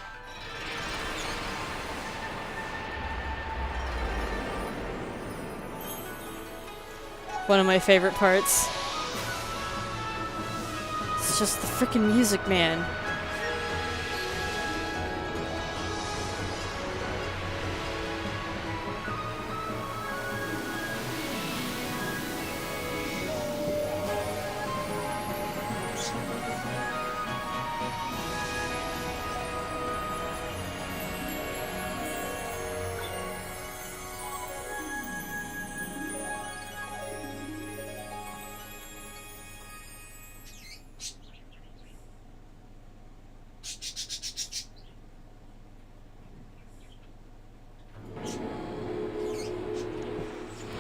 One of my favorite parts. It's just the freaking music, man.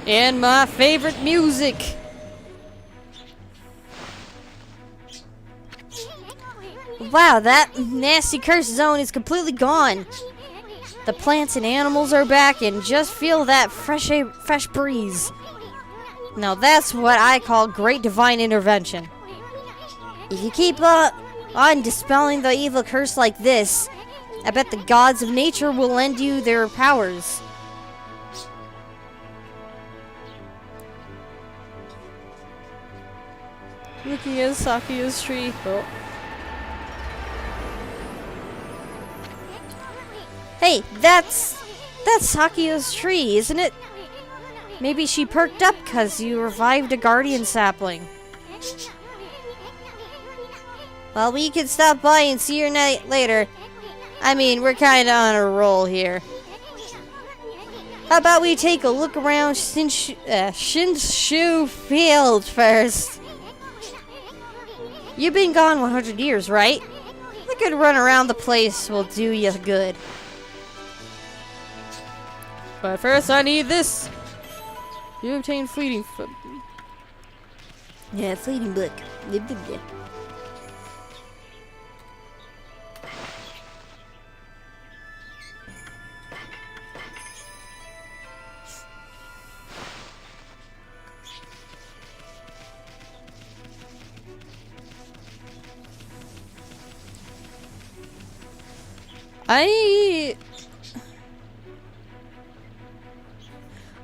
And my favorite music! Wow, that nasty curse zone is completely gone. The plants and animals are back and just feel that fresh breeze. Now that's what I call great divine intervention. If you keep on dispelling the evil curse like this, I bet the gods of nature will lend you their powers. Looking at Sakuya's tree. Oh. Hey, that's Sakuya's tree, isn't it? Maybe she perked up because you revived a guardian sapling. Well, we can stop by and see her later. I mean, we're kind of on a roll here. How about we take a look around Shinshu Field first? You've been gone 100 years, right? A good run around the place will do you good. But first I need this! You obtain fleeting foot. Yeah, fleeting book.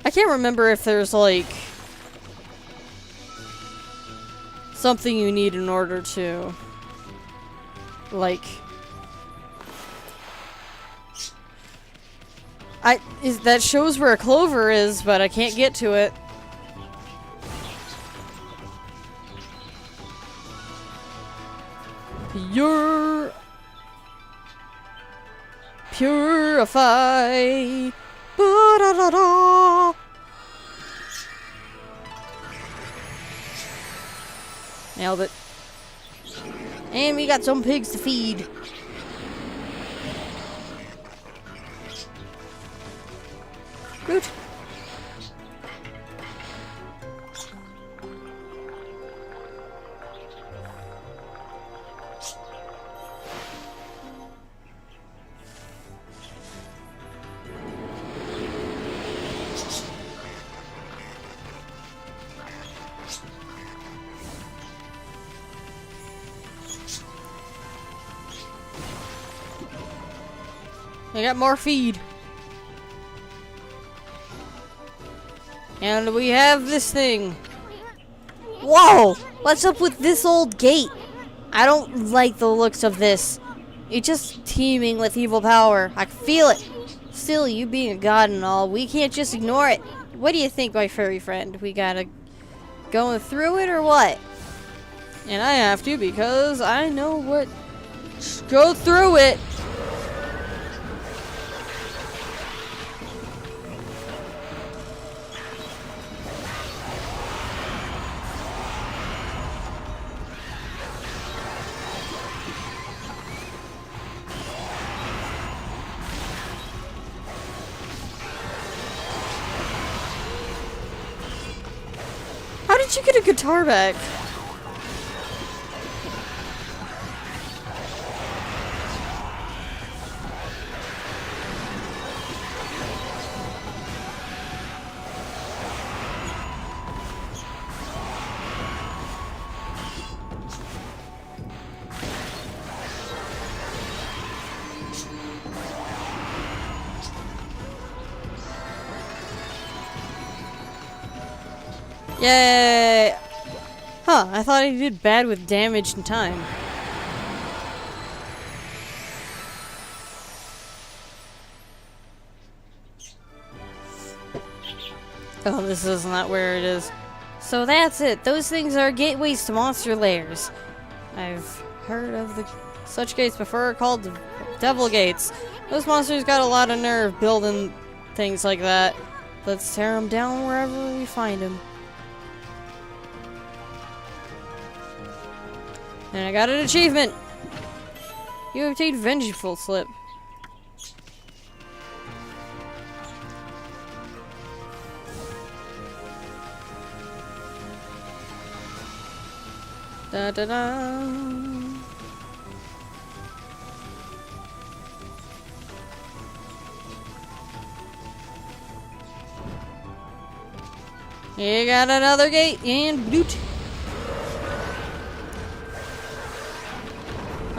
I can't remember if there's like something you need in order to like that shows where a clover is, but I can't get to it. Purify. Ba-da-da-da. Nailed it. And we got some pigs to feed. Good. I got more feed. And we have this thing. Whoa! What's up with this old gate? I don't like the looks of this. It's just teeming with evil power. I can feel it. Still, you being a god and all, we can't just ignore it. What do you think, my furry friend? We gotta going through it or what? And I have to because I know what. Go through it. How did you get a guitar back? Yay! Huh, I thought I did bad with damage and time. Oh, this is not where it is. So that's it. Those things are gateways to monster lairs. I've heard of such gates before, called the devil gates. Those monsters got a lot of nerve building things like that. Let's tear them down wherever we find them. And I got an achievement! You obtained Vengeful Slip. Da da da. You got another gate and bloot.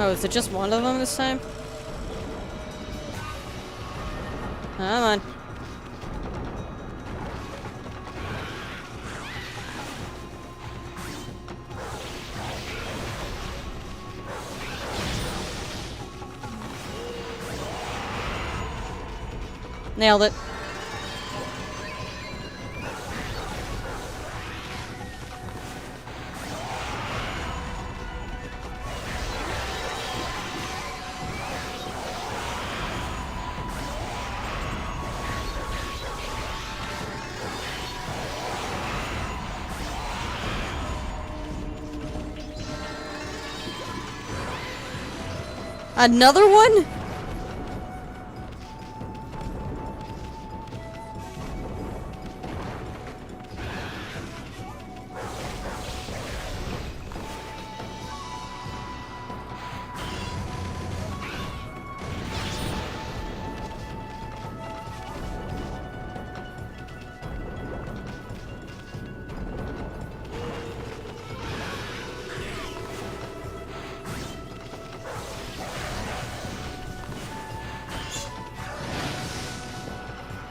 Oh, is it just one of them this time? Come on. Nailed it. Another one?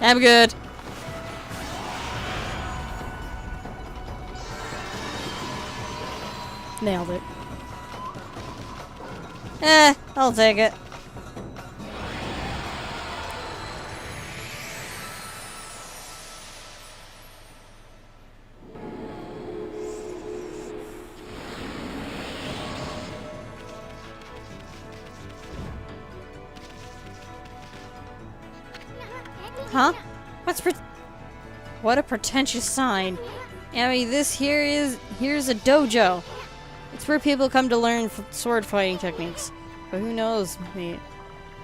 I'm good. Nailed it. I'll take it. Huh? What a pretentious sign. I mean, here's a dojo. It's where people come to learn sword fighting techniques. But who knows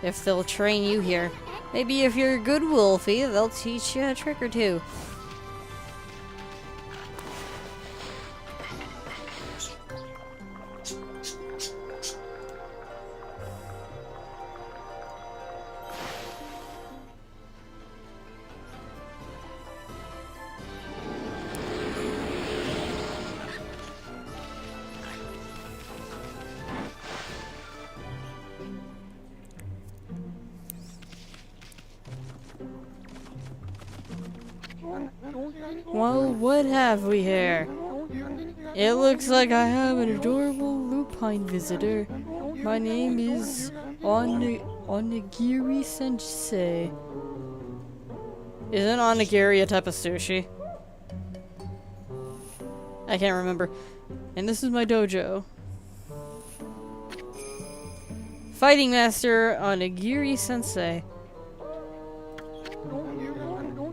if they'll train you here. Maybe if you're a good wolfie, they'll teach you a trick or two. Well, what have we here? It looks like I have an adorable lupine visitor. My name is Onigiri Sensei. Isn't onigiri a type of sushi? I can't remember. And this is my dojo. Fighting Master Onigiri Sensei.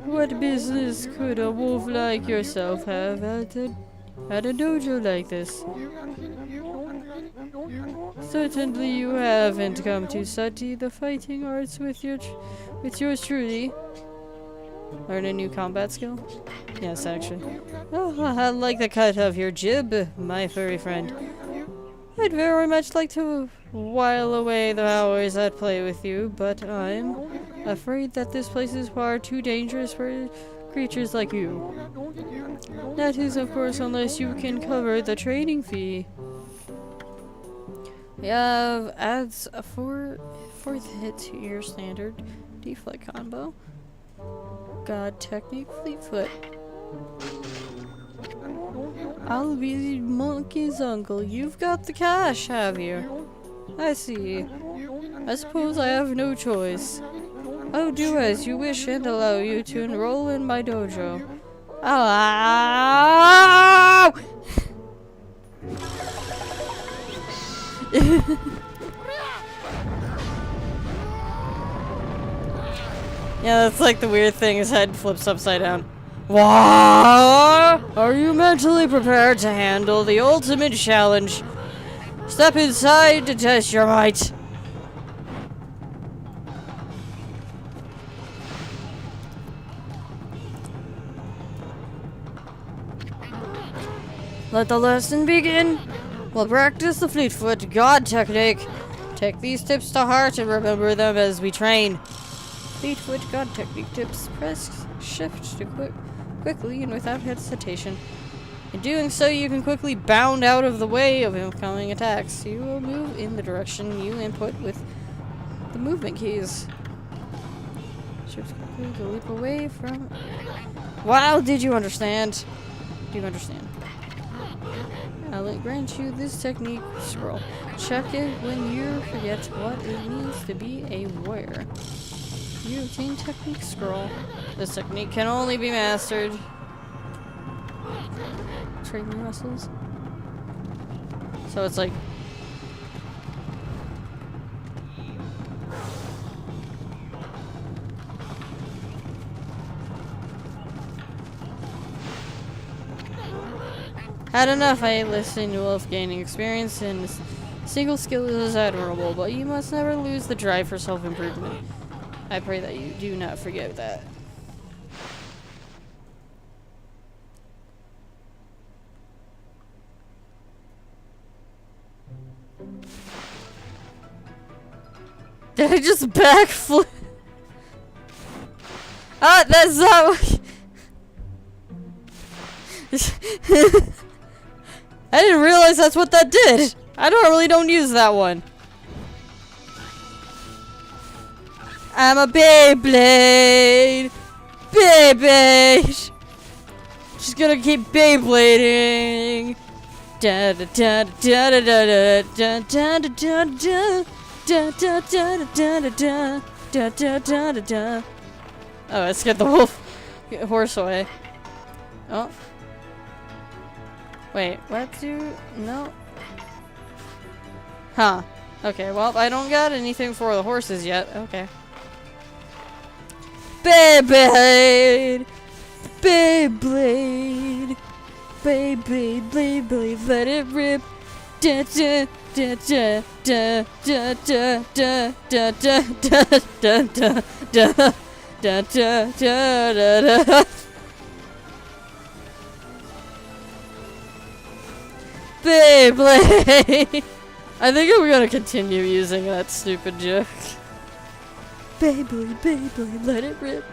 What business could a wolf like yourself have at a dojo like this? Certainly you haven't come to study the fighting arts with yours truly. Learn a new combat skill? Yes, actually. Oh, I like the cut of your jib, my furry friend. I'd very much like to while away the hours I'd play with you, but I'm afraid that this place is far too dangerous for creatures like you. That is, of course, unless you can cover the training fee. We have adds a fourth hit to your standard deflect combo. God technique Fleetfoot. I'll be the monkey's uncle. You've got the cash, have you? I see. I suppose I have no choice. I'll do as you wish and allow you to enroll in my dojo. Ow! Yeah, that's like the weird thing, his head flips upside down. What? Are you mentally prepared to handle the ultimate challenge? Step inside to test your might. Let the lesson begin. We'll practice the Fleetfoot God technique. Take these tips to heart and remember them as we train. Fleetfoot God technique tips. Press shift to quickly and without hesitation. In doing so, you can quickly bound out of the way of incoming attacks. You will move in the direction you input with the movement keys. Shift quickly to leap away from... Wow, did you understand? Do you understand? I'll grant you this technique scroll. Check it when you forget what it means to be a warrior. You obtain technique scroll. This technique can only be mastered. Training muscles. So it's like... Had enough. I listened to Wolf. Gaining experience in single skill is admirable, but you must never lose the drive for self-improvement. I pray that you do not forget that. Did I just backflip? Ah, that's not what... I didn't realize that's what that did. I normally don't use that one. I'm a Beyblade. Beyblade. Just gonna keep Beyblading. Da da da da da da da da da da da da da da da da da. Oh, I scared the horse away. Oh. Wait, what do... No. Huh. Okay, well, I don't got anything for the horses yet. Okay. Beyblade! Beyblade! Beyblade, Beyblade, let it rip! Da da da da da da da da da da da da da da da da da. Beyblade! I think I'm gonna continue using that stupid joke. Beyblade, Beyblade, let it rip.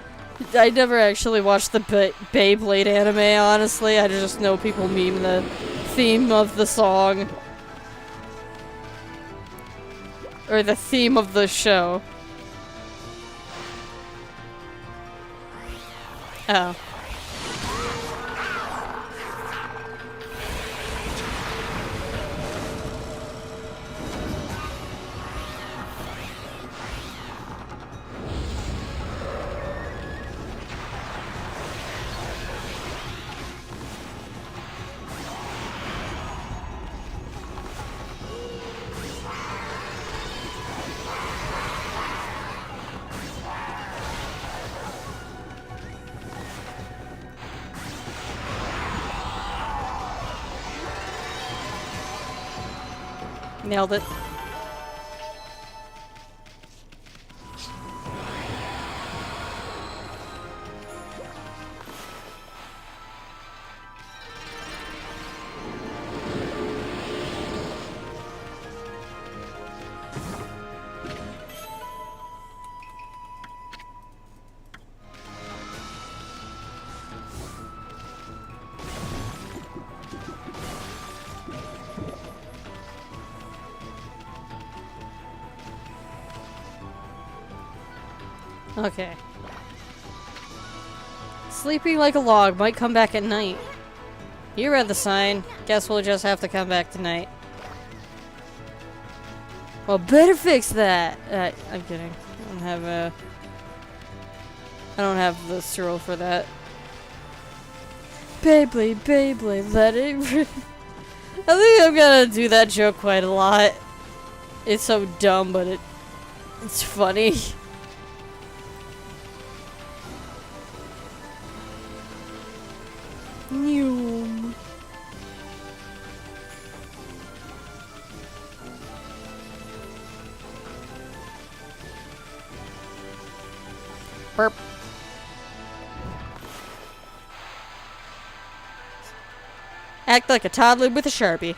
I never actually watched the Beyblade anime, honestly. I just know people meme the theme of the song. Or the theme of the show. Oh. Nailed it. Okay. Sleeping like a log, might come back at night. You read the sign. Guess we'll just have to come back tonight. Well, better fix that. I'm kidding. I don't have the cereal for that. Beyblade, Beyblade, let it rip. I think I'm gonna do that joke quite a lot. It's so dumb, but it's funny. New. Burp. Act like a toddler with a Sharpie.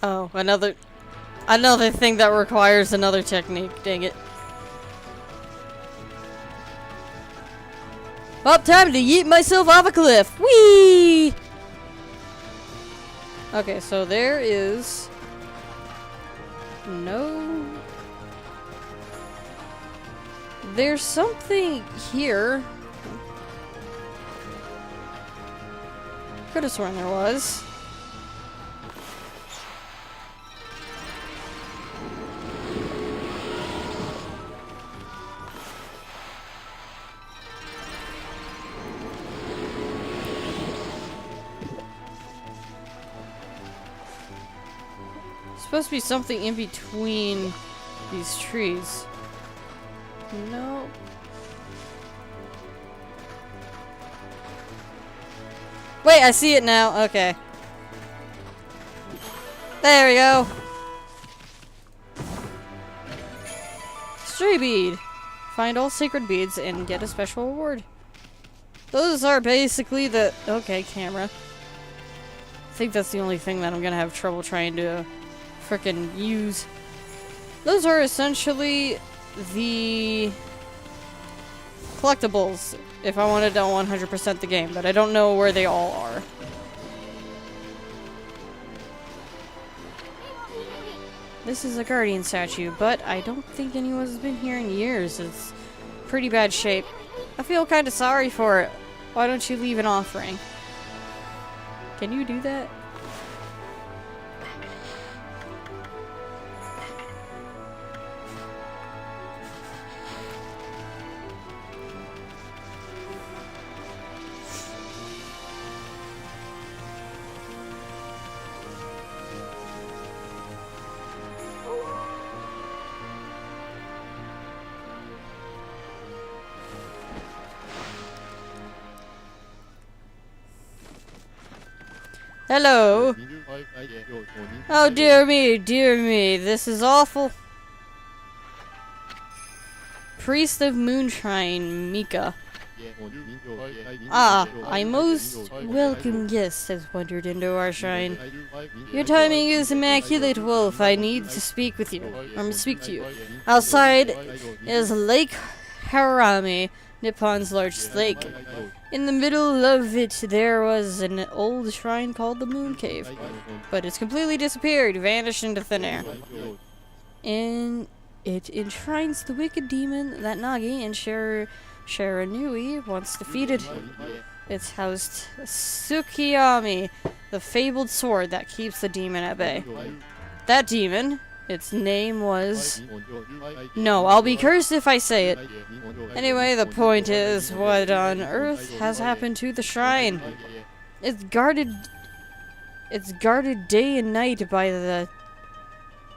Oh, another thing that requires another technique. Dang it. Well, time to yeet myself off a cliff. Whee! Okay, so there is no. There's something here. Could have sworn there was. Supposed to be something in between these trees. No. Wait, I see it now. Okay. There we go. Stray bead. Find all sacred beads and get a special reward. Those are basically the... Okay, camera. I think that's the only thing that I'm gonna have trouble trying to frickin' use. Those are essentially the collectibles if I wanted to 100% the game, but I don't know where they all are. This is a guardian statue, but I don't think anyone's been here in years. It's pretty bad shape. I feel kind of sorry for it. Why don't you leave an offering? Can you do that? Hello. Oh dear me, this is awful. Priest of Moonshine, Mika. Ah, a most welcome guest has wandered into our shrine. Your timing is immaculate, Wolf. I need to speak with you, or speak to you. Outside is Lake Harami, Nippon's largest lake. In the middle of it, there was an old shrine called the Moon Cave, but it's completely disappeared, vanished into thin air. And it enshrines the wicked demon that Nagi and Shiranui once defeated. It's housed Tsukiyami, the fabled sword that keeps the demon at bay. That demon, its name was... No, I'll be cursed if I say it. Anyway, the point is, what on earth has happened to the shrine? It's guarded day and night by the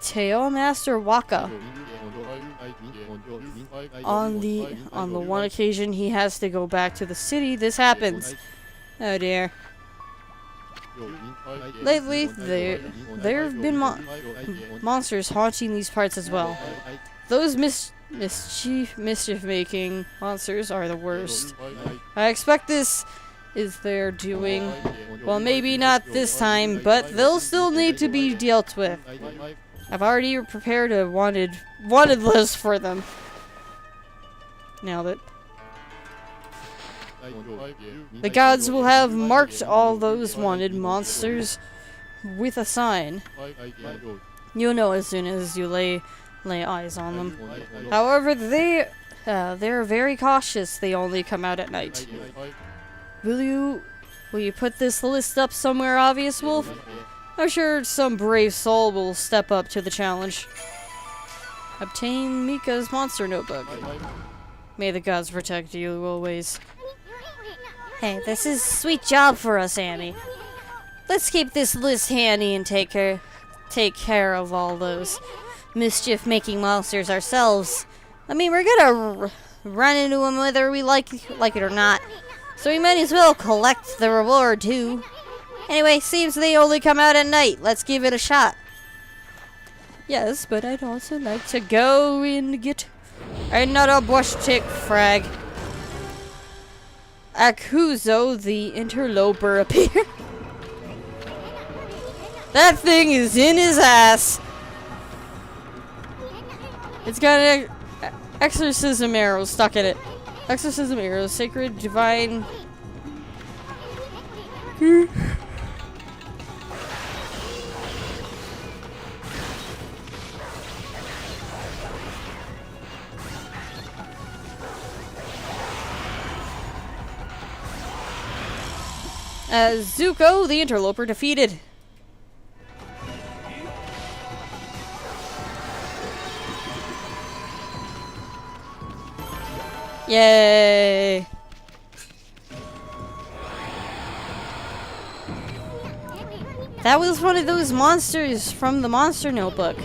Teo Master Waka. On the one occasion he has to go back to the city, this happens. Oh dear. Lately, there have been monsters haunting these parts as well. Those mischief-making monsters are the worst. I expect this is their doing. Well, maybe not this time, but they'll still need to be dealt with. I've already prepared a wanted list for them. Nailed it. The gods will have marked all those wanted monsters with a sign. You'll know as soon as you lay eyes on them. However, they're very cautious. They only come out at night. Will you put this list up somewhere obvious, Wolf? I'm sure some brave soul will step up to the challenge. Obtain Mika's monster notebook. May the gods protect you always. Hey, this is a sweet job for us, Amy. Let's keep this list handy and take care of all those mischief-making monsters ourselves. I mean, we're gonna run into them whether we like it or not. So we might as well collect the reward, too. Anyway, seems they only come out at night. Let's give it a shot. Yes, but I'd also like to go and get another bush tick frag. Akuzo, the interloper, appeared. That thing is in his ass. It's got an exorcism arrow stuck in it. Exorcism arrow, sacred, divine. Zuko, the interloper, defeated. Yay! That was one of those monsters from the monster notebook.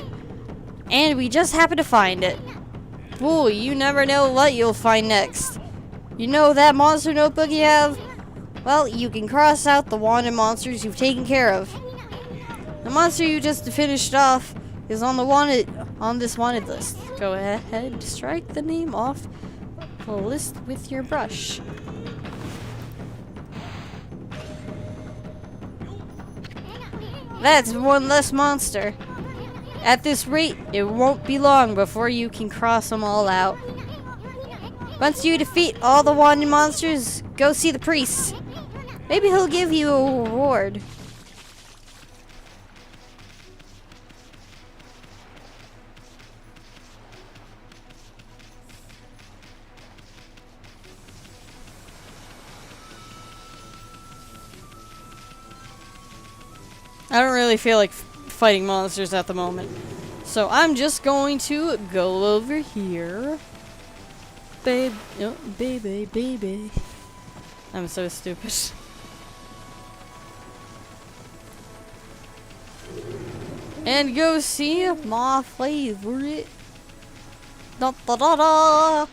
And we just happened to find it. Boy, you never know what you'll find next. You know that monster notebook you have? Well, you can cross out the wanted monsters you've taken care of. The monster you just finished off is on this wanted list. Go ahead, strike the name off the list with your brush. That's one less monster. At this rate, it won't be long before you can cross them all out. Once you defeat all the wanted monsters, go see the priest. Maybe he'll give you a reward. I don't really feel like fighting monsters at the moment. So I'm just going to go over here. Babe, oh, baby. I'm so stupid. And go see my favorite. Da da da da.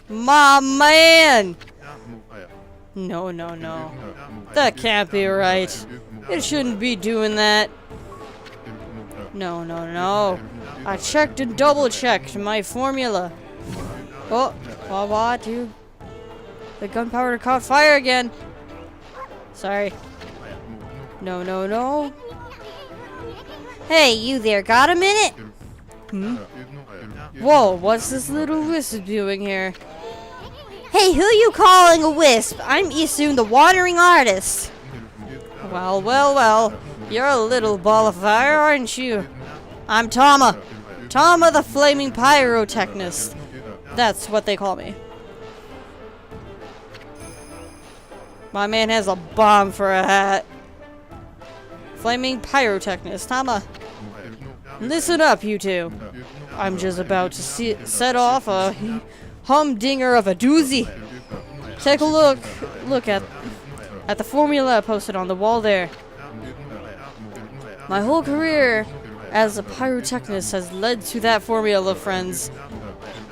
My man! No. That can't be right. It shouldn't be doing that. No. I checked and double checked my formula. Oh, what, dude? The gunpowder caught fire again. Sorry. No. Hey, you there, got a minute? Whoa, what's this little wisp doing here? Hey, who you calling a wisp? I'm Isun, the wandering artist. Well. You're a little ball of fire, aren't you? I'm Tama. Tama the flaming pyrotechnist. That's what they call me. My man has a bomb for a hat. Flaming pyrotechnist, Tama. Listen up, you two. I'm just about to set off a humdinger of a doozy. Take a look at the formula posted on the wall there. My whole career as a pyrotechnist has led to that formula, friends.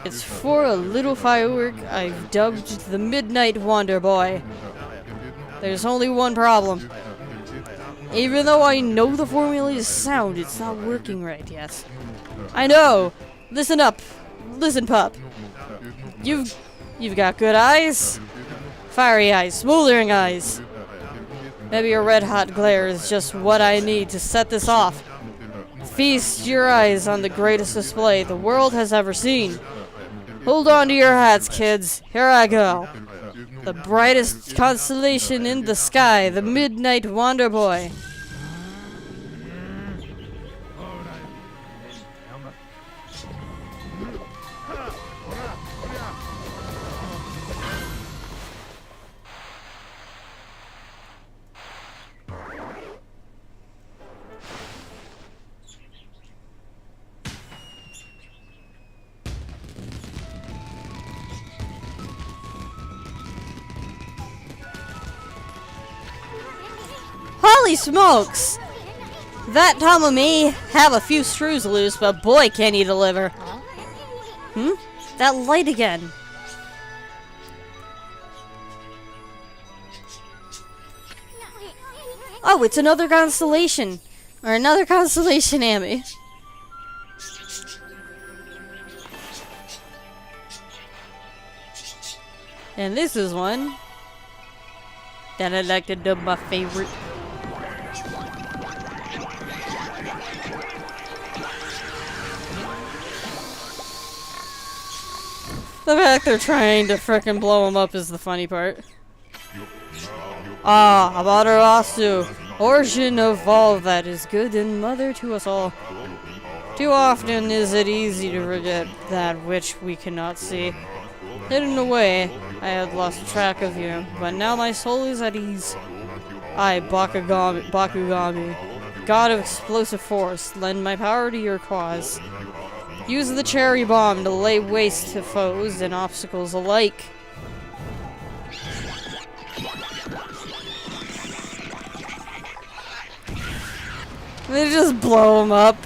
It's for a little firework I've dubbed the Midnight Wonder Boy. There's only one problem. Even though I know the formula is sound, it's not working right yet. I know! Listen up! Listen, pup. You've got good eyes. Fiery eyes, smoldering eyes. Maybe a red-hot glare is just what I need to set this off. Feast your eyes on the greatest display the world has ever seen. Hold on to your hats, kids. Here I go. The brightest constellation in the sky, the Midnight Wonder Boy. Holy smokes! That Tama may have a few screws loose, but boy can he deliver. That light again. Oh, it's another constellation. Or another constellation Amy. And this is one that I'd like to dub my favorite. The fact they're trying to frickin' blow him up is the funny part. Ah, Amaterasu, origin of all that is good and mother to us all. Too often is it easy to forget that which we cannot see. Hidden away, I had lost track of you, but now my soul is at ease. I, Bakugami, god of explosive force, lend my power to your cause. Use the cherry bomb to lay waste to foes and obstacles alike. They just blow him up.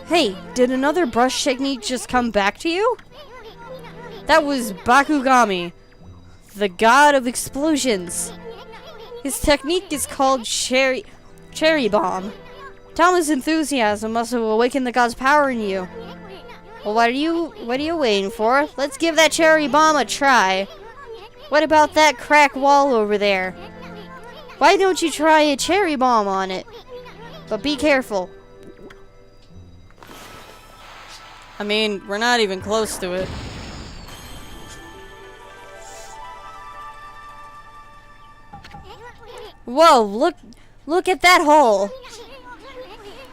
Hey, did another brush technique just come back to you? That was Bakugami, the god of explosions. His technique is called cherry bomb. Tama's enthusiasm must have awakened the god's power in you. Well, what are you waiting for? Let's give that cherry bomb a try. What about that crack wall over there? Why don't you try a cherry bomb on it? But be careful. I mean, we're not even close to it. Whoa, look at that hole.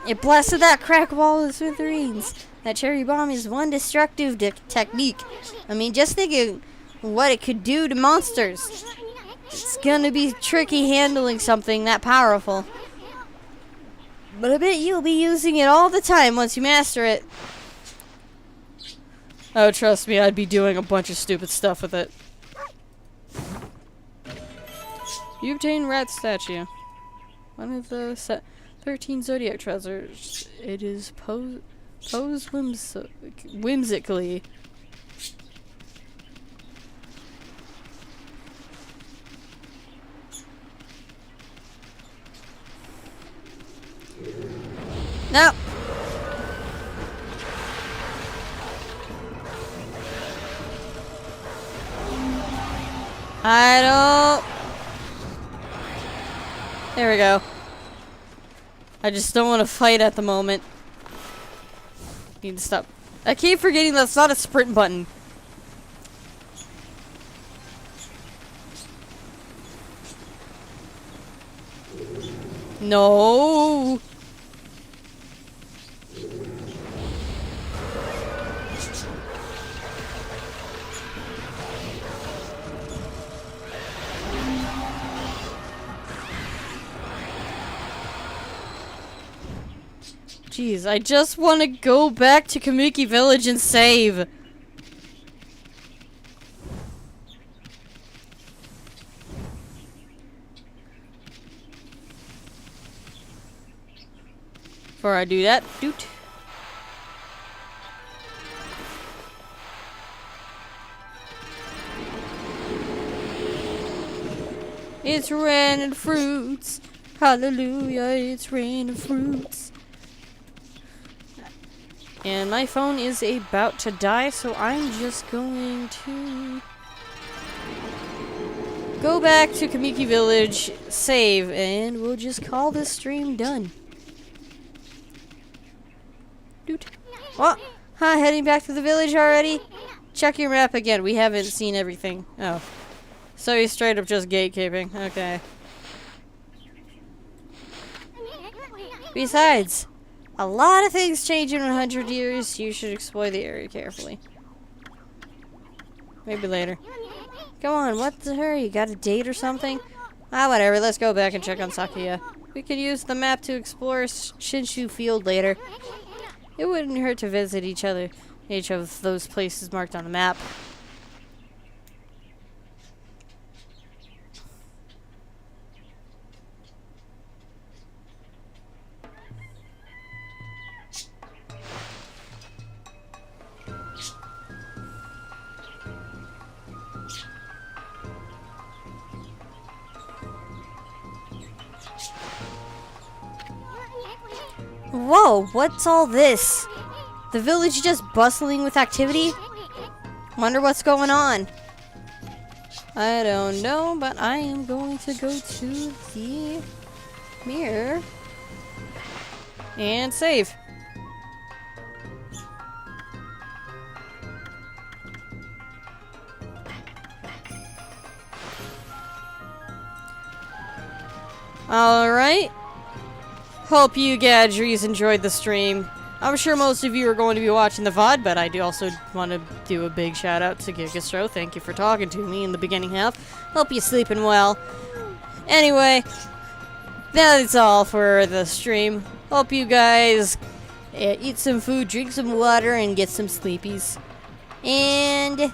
It blasted that crack wall to smithereens. That cherry bomb is one destructive technique. I mean, just think of what it could do to monsters. It's gonna be tricky handling something that powerful. But I bet you'll be using it all the time once you master it. Oh, trust me, I'd be doing a bunch of stupid stuff with it. You obtain rat statue. One of the 13 zodiac treasures. It is posed whimsically. No. I don't. There we go. I just don't want to fight at the moment. Need to stop. I keep forgetting that's not a sprint button. No. Jeez, I just want to go back to Kamiki Village and save. Before I do that, doot. It's raining fruits. Hallelujah, it's raining fruits. And my phone is about to die, so I'm just going to go back to Kamiki Village, save, and we'll just call this stream done. Doot. What? Huh, heading back to the village already? Check your map again. We haven't seen everything. Oh. So he's straight up just gatekeeping. Okay. Besides, a lot of things change in 100 years. You should explore the area carefully. Maybe later. Come on, what's the hurry? You got a date or something? Ah, whatever. Let's go back and check on Sakuya. We could use the map to explore Shinshu Field later. It wouldn't hurt to visit each of those places marked on the map. Whoa, what's all this? The village just bustling with activity? Wonder what's going on. I don't know, but I am going to go to the mirror and save. Alright. Hope you gadgets enjoyed the stream. I'm sure most of you are going to be watching the VOD, but I do also want to do a big shout out to Gigastro. Thank you for talking to me in the beginning half. Hope you're sleeping well. Anyway, that's all for the stream. Hope you guys eat some food, drink some water, and get some sleepies. And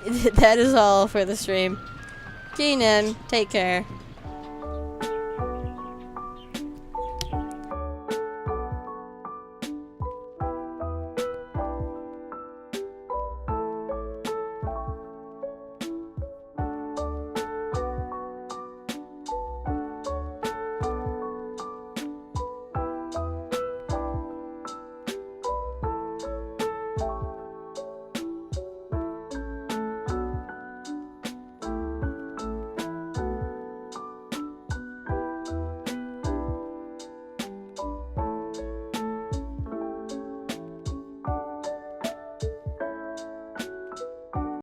that is all for the stream. Keenan, take care.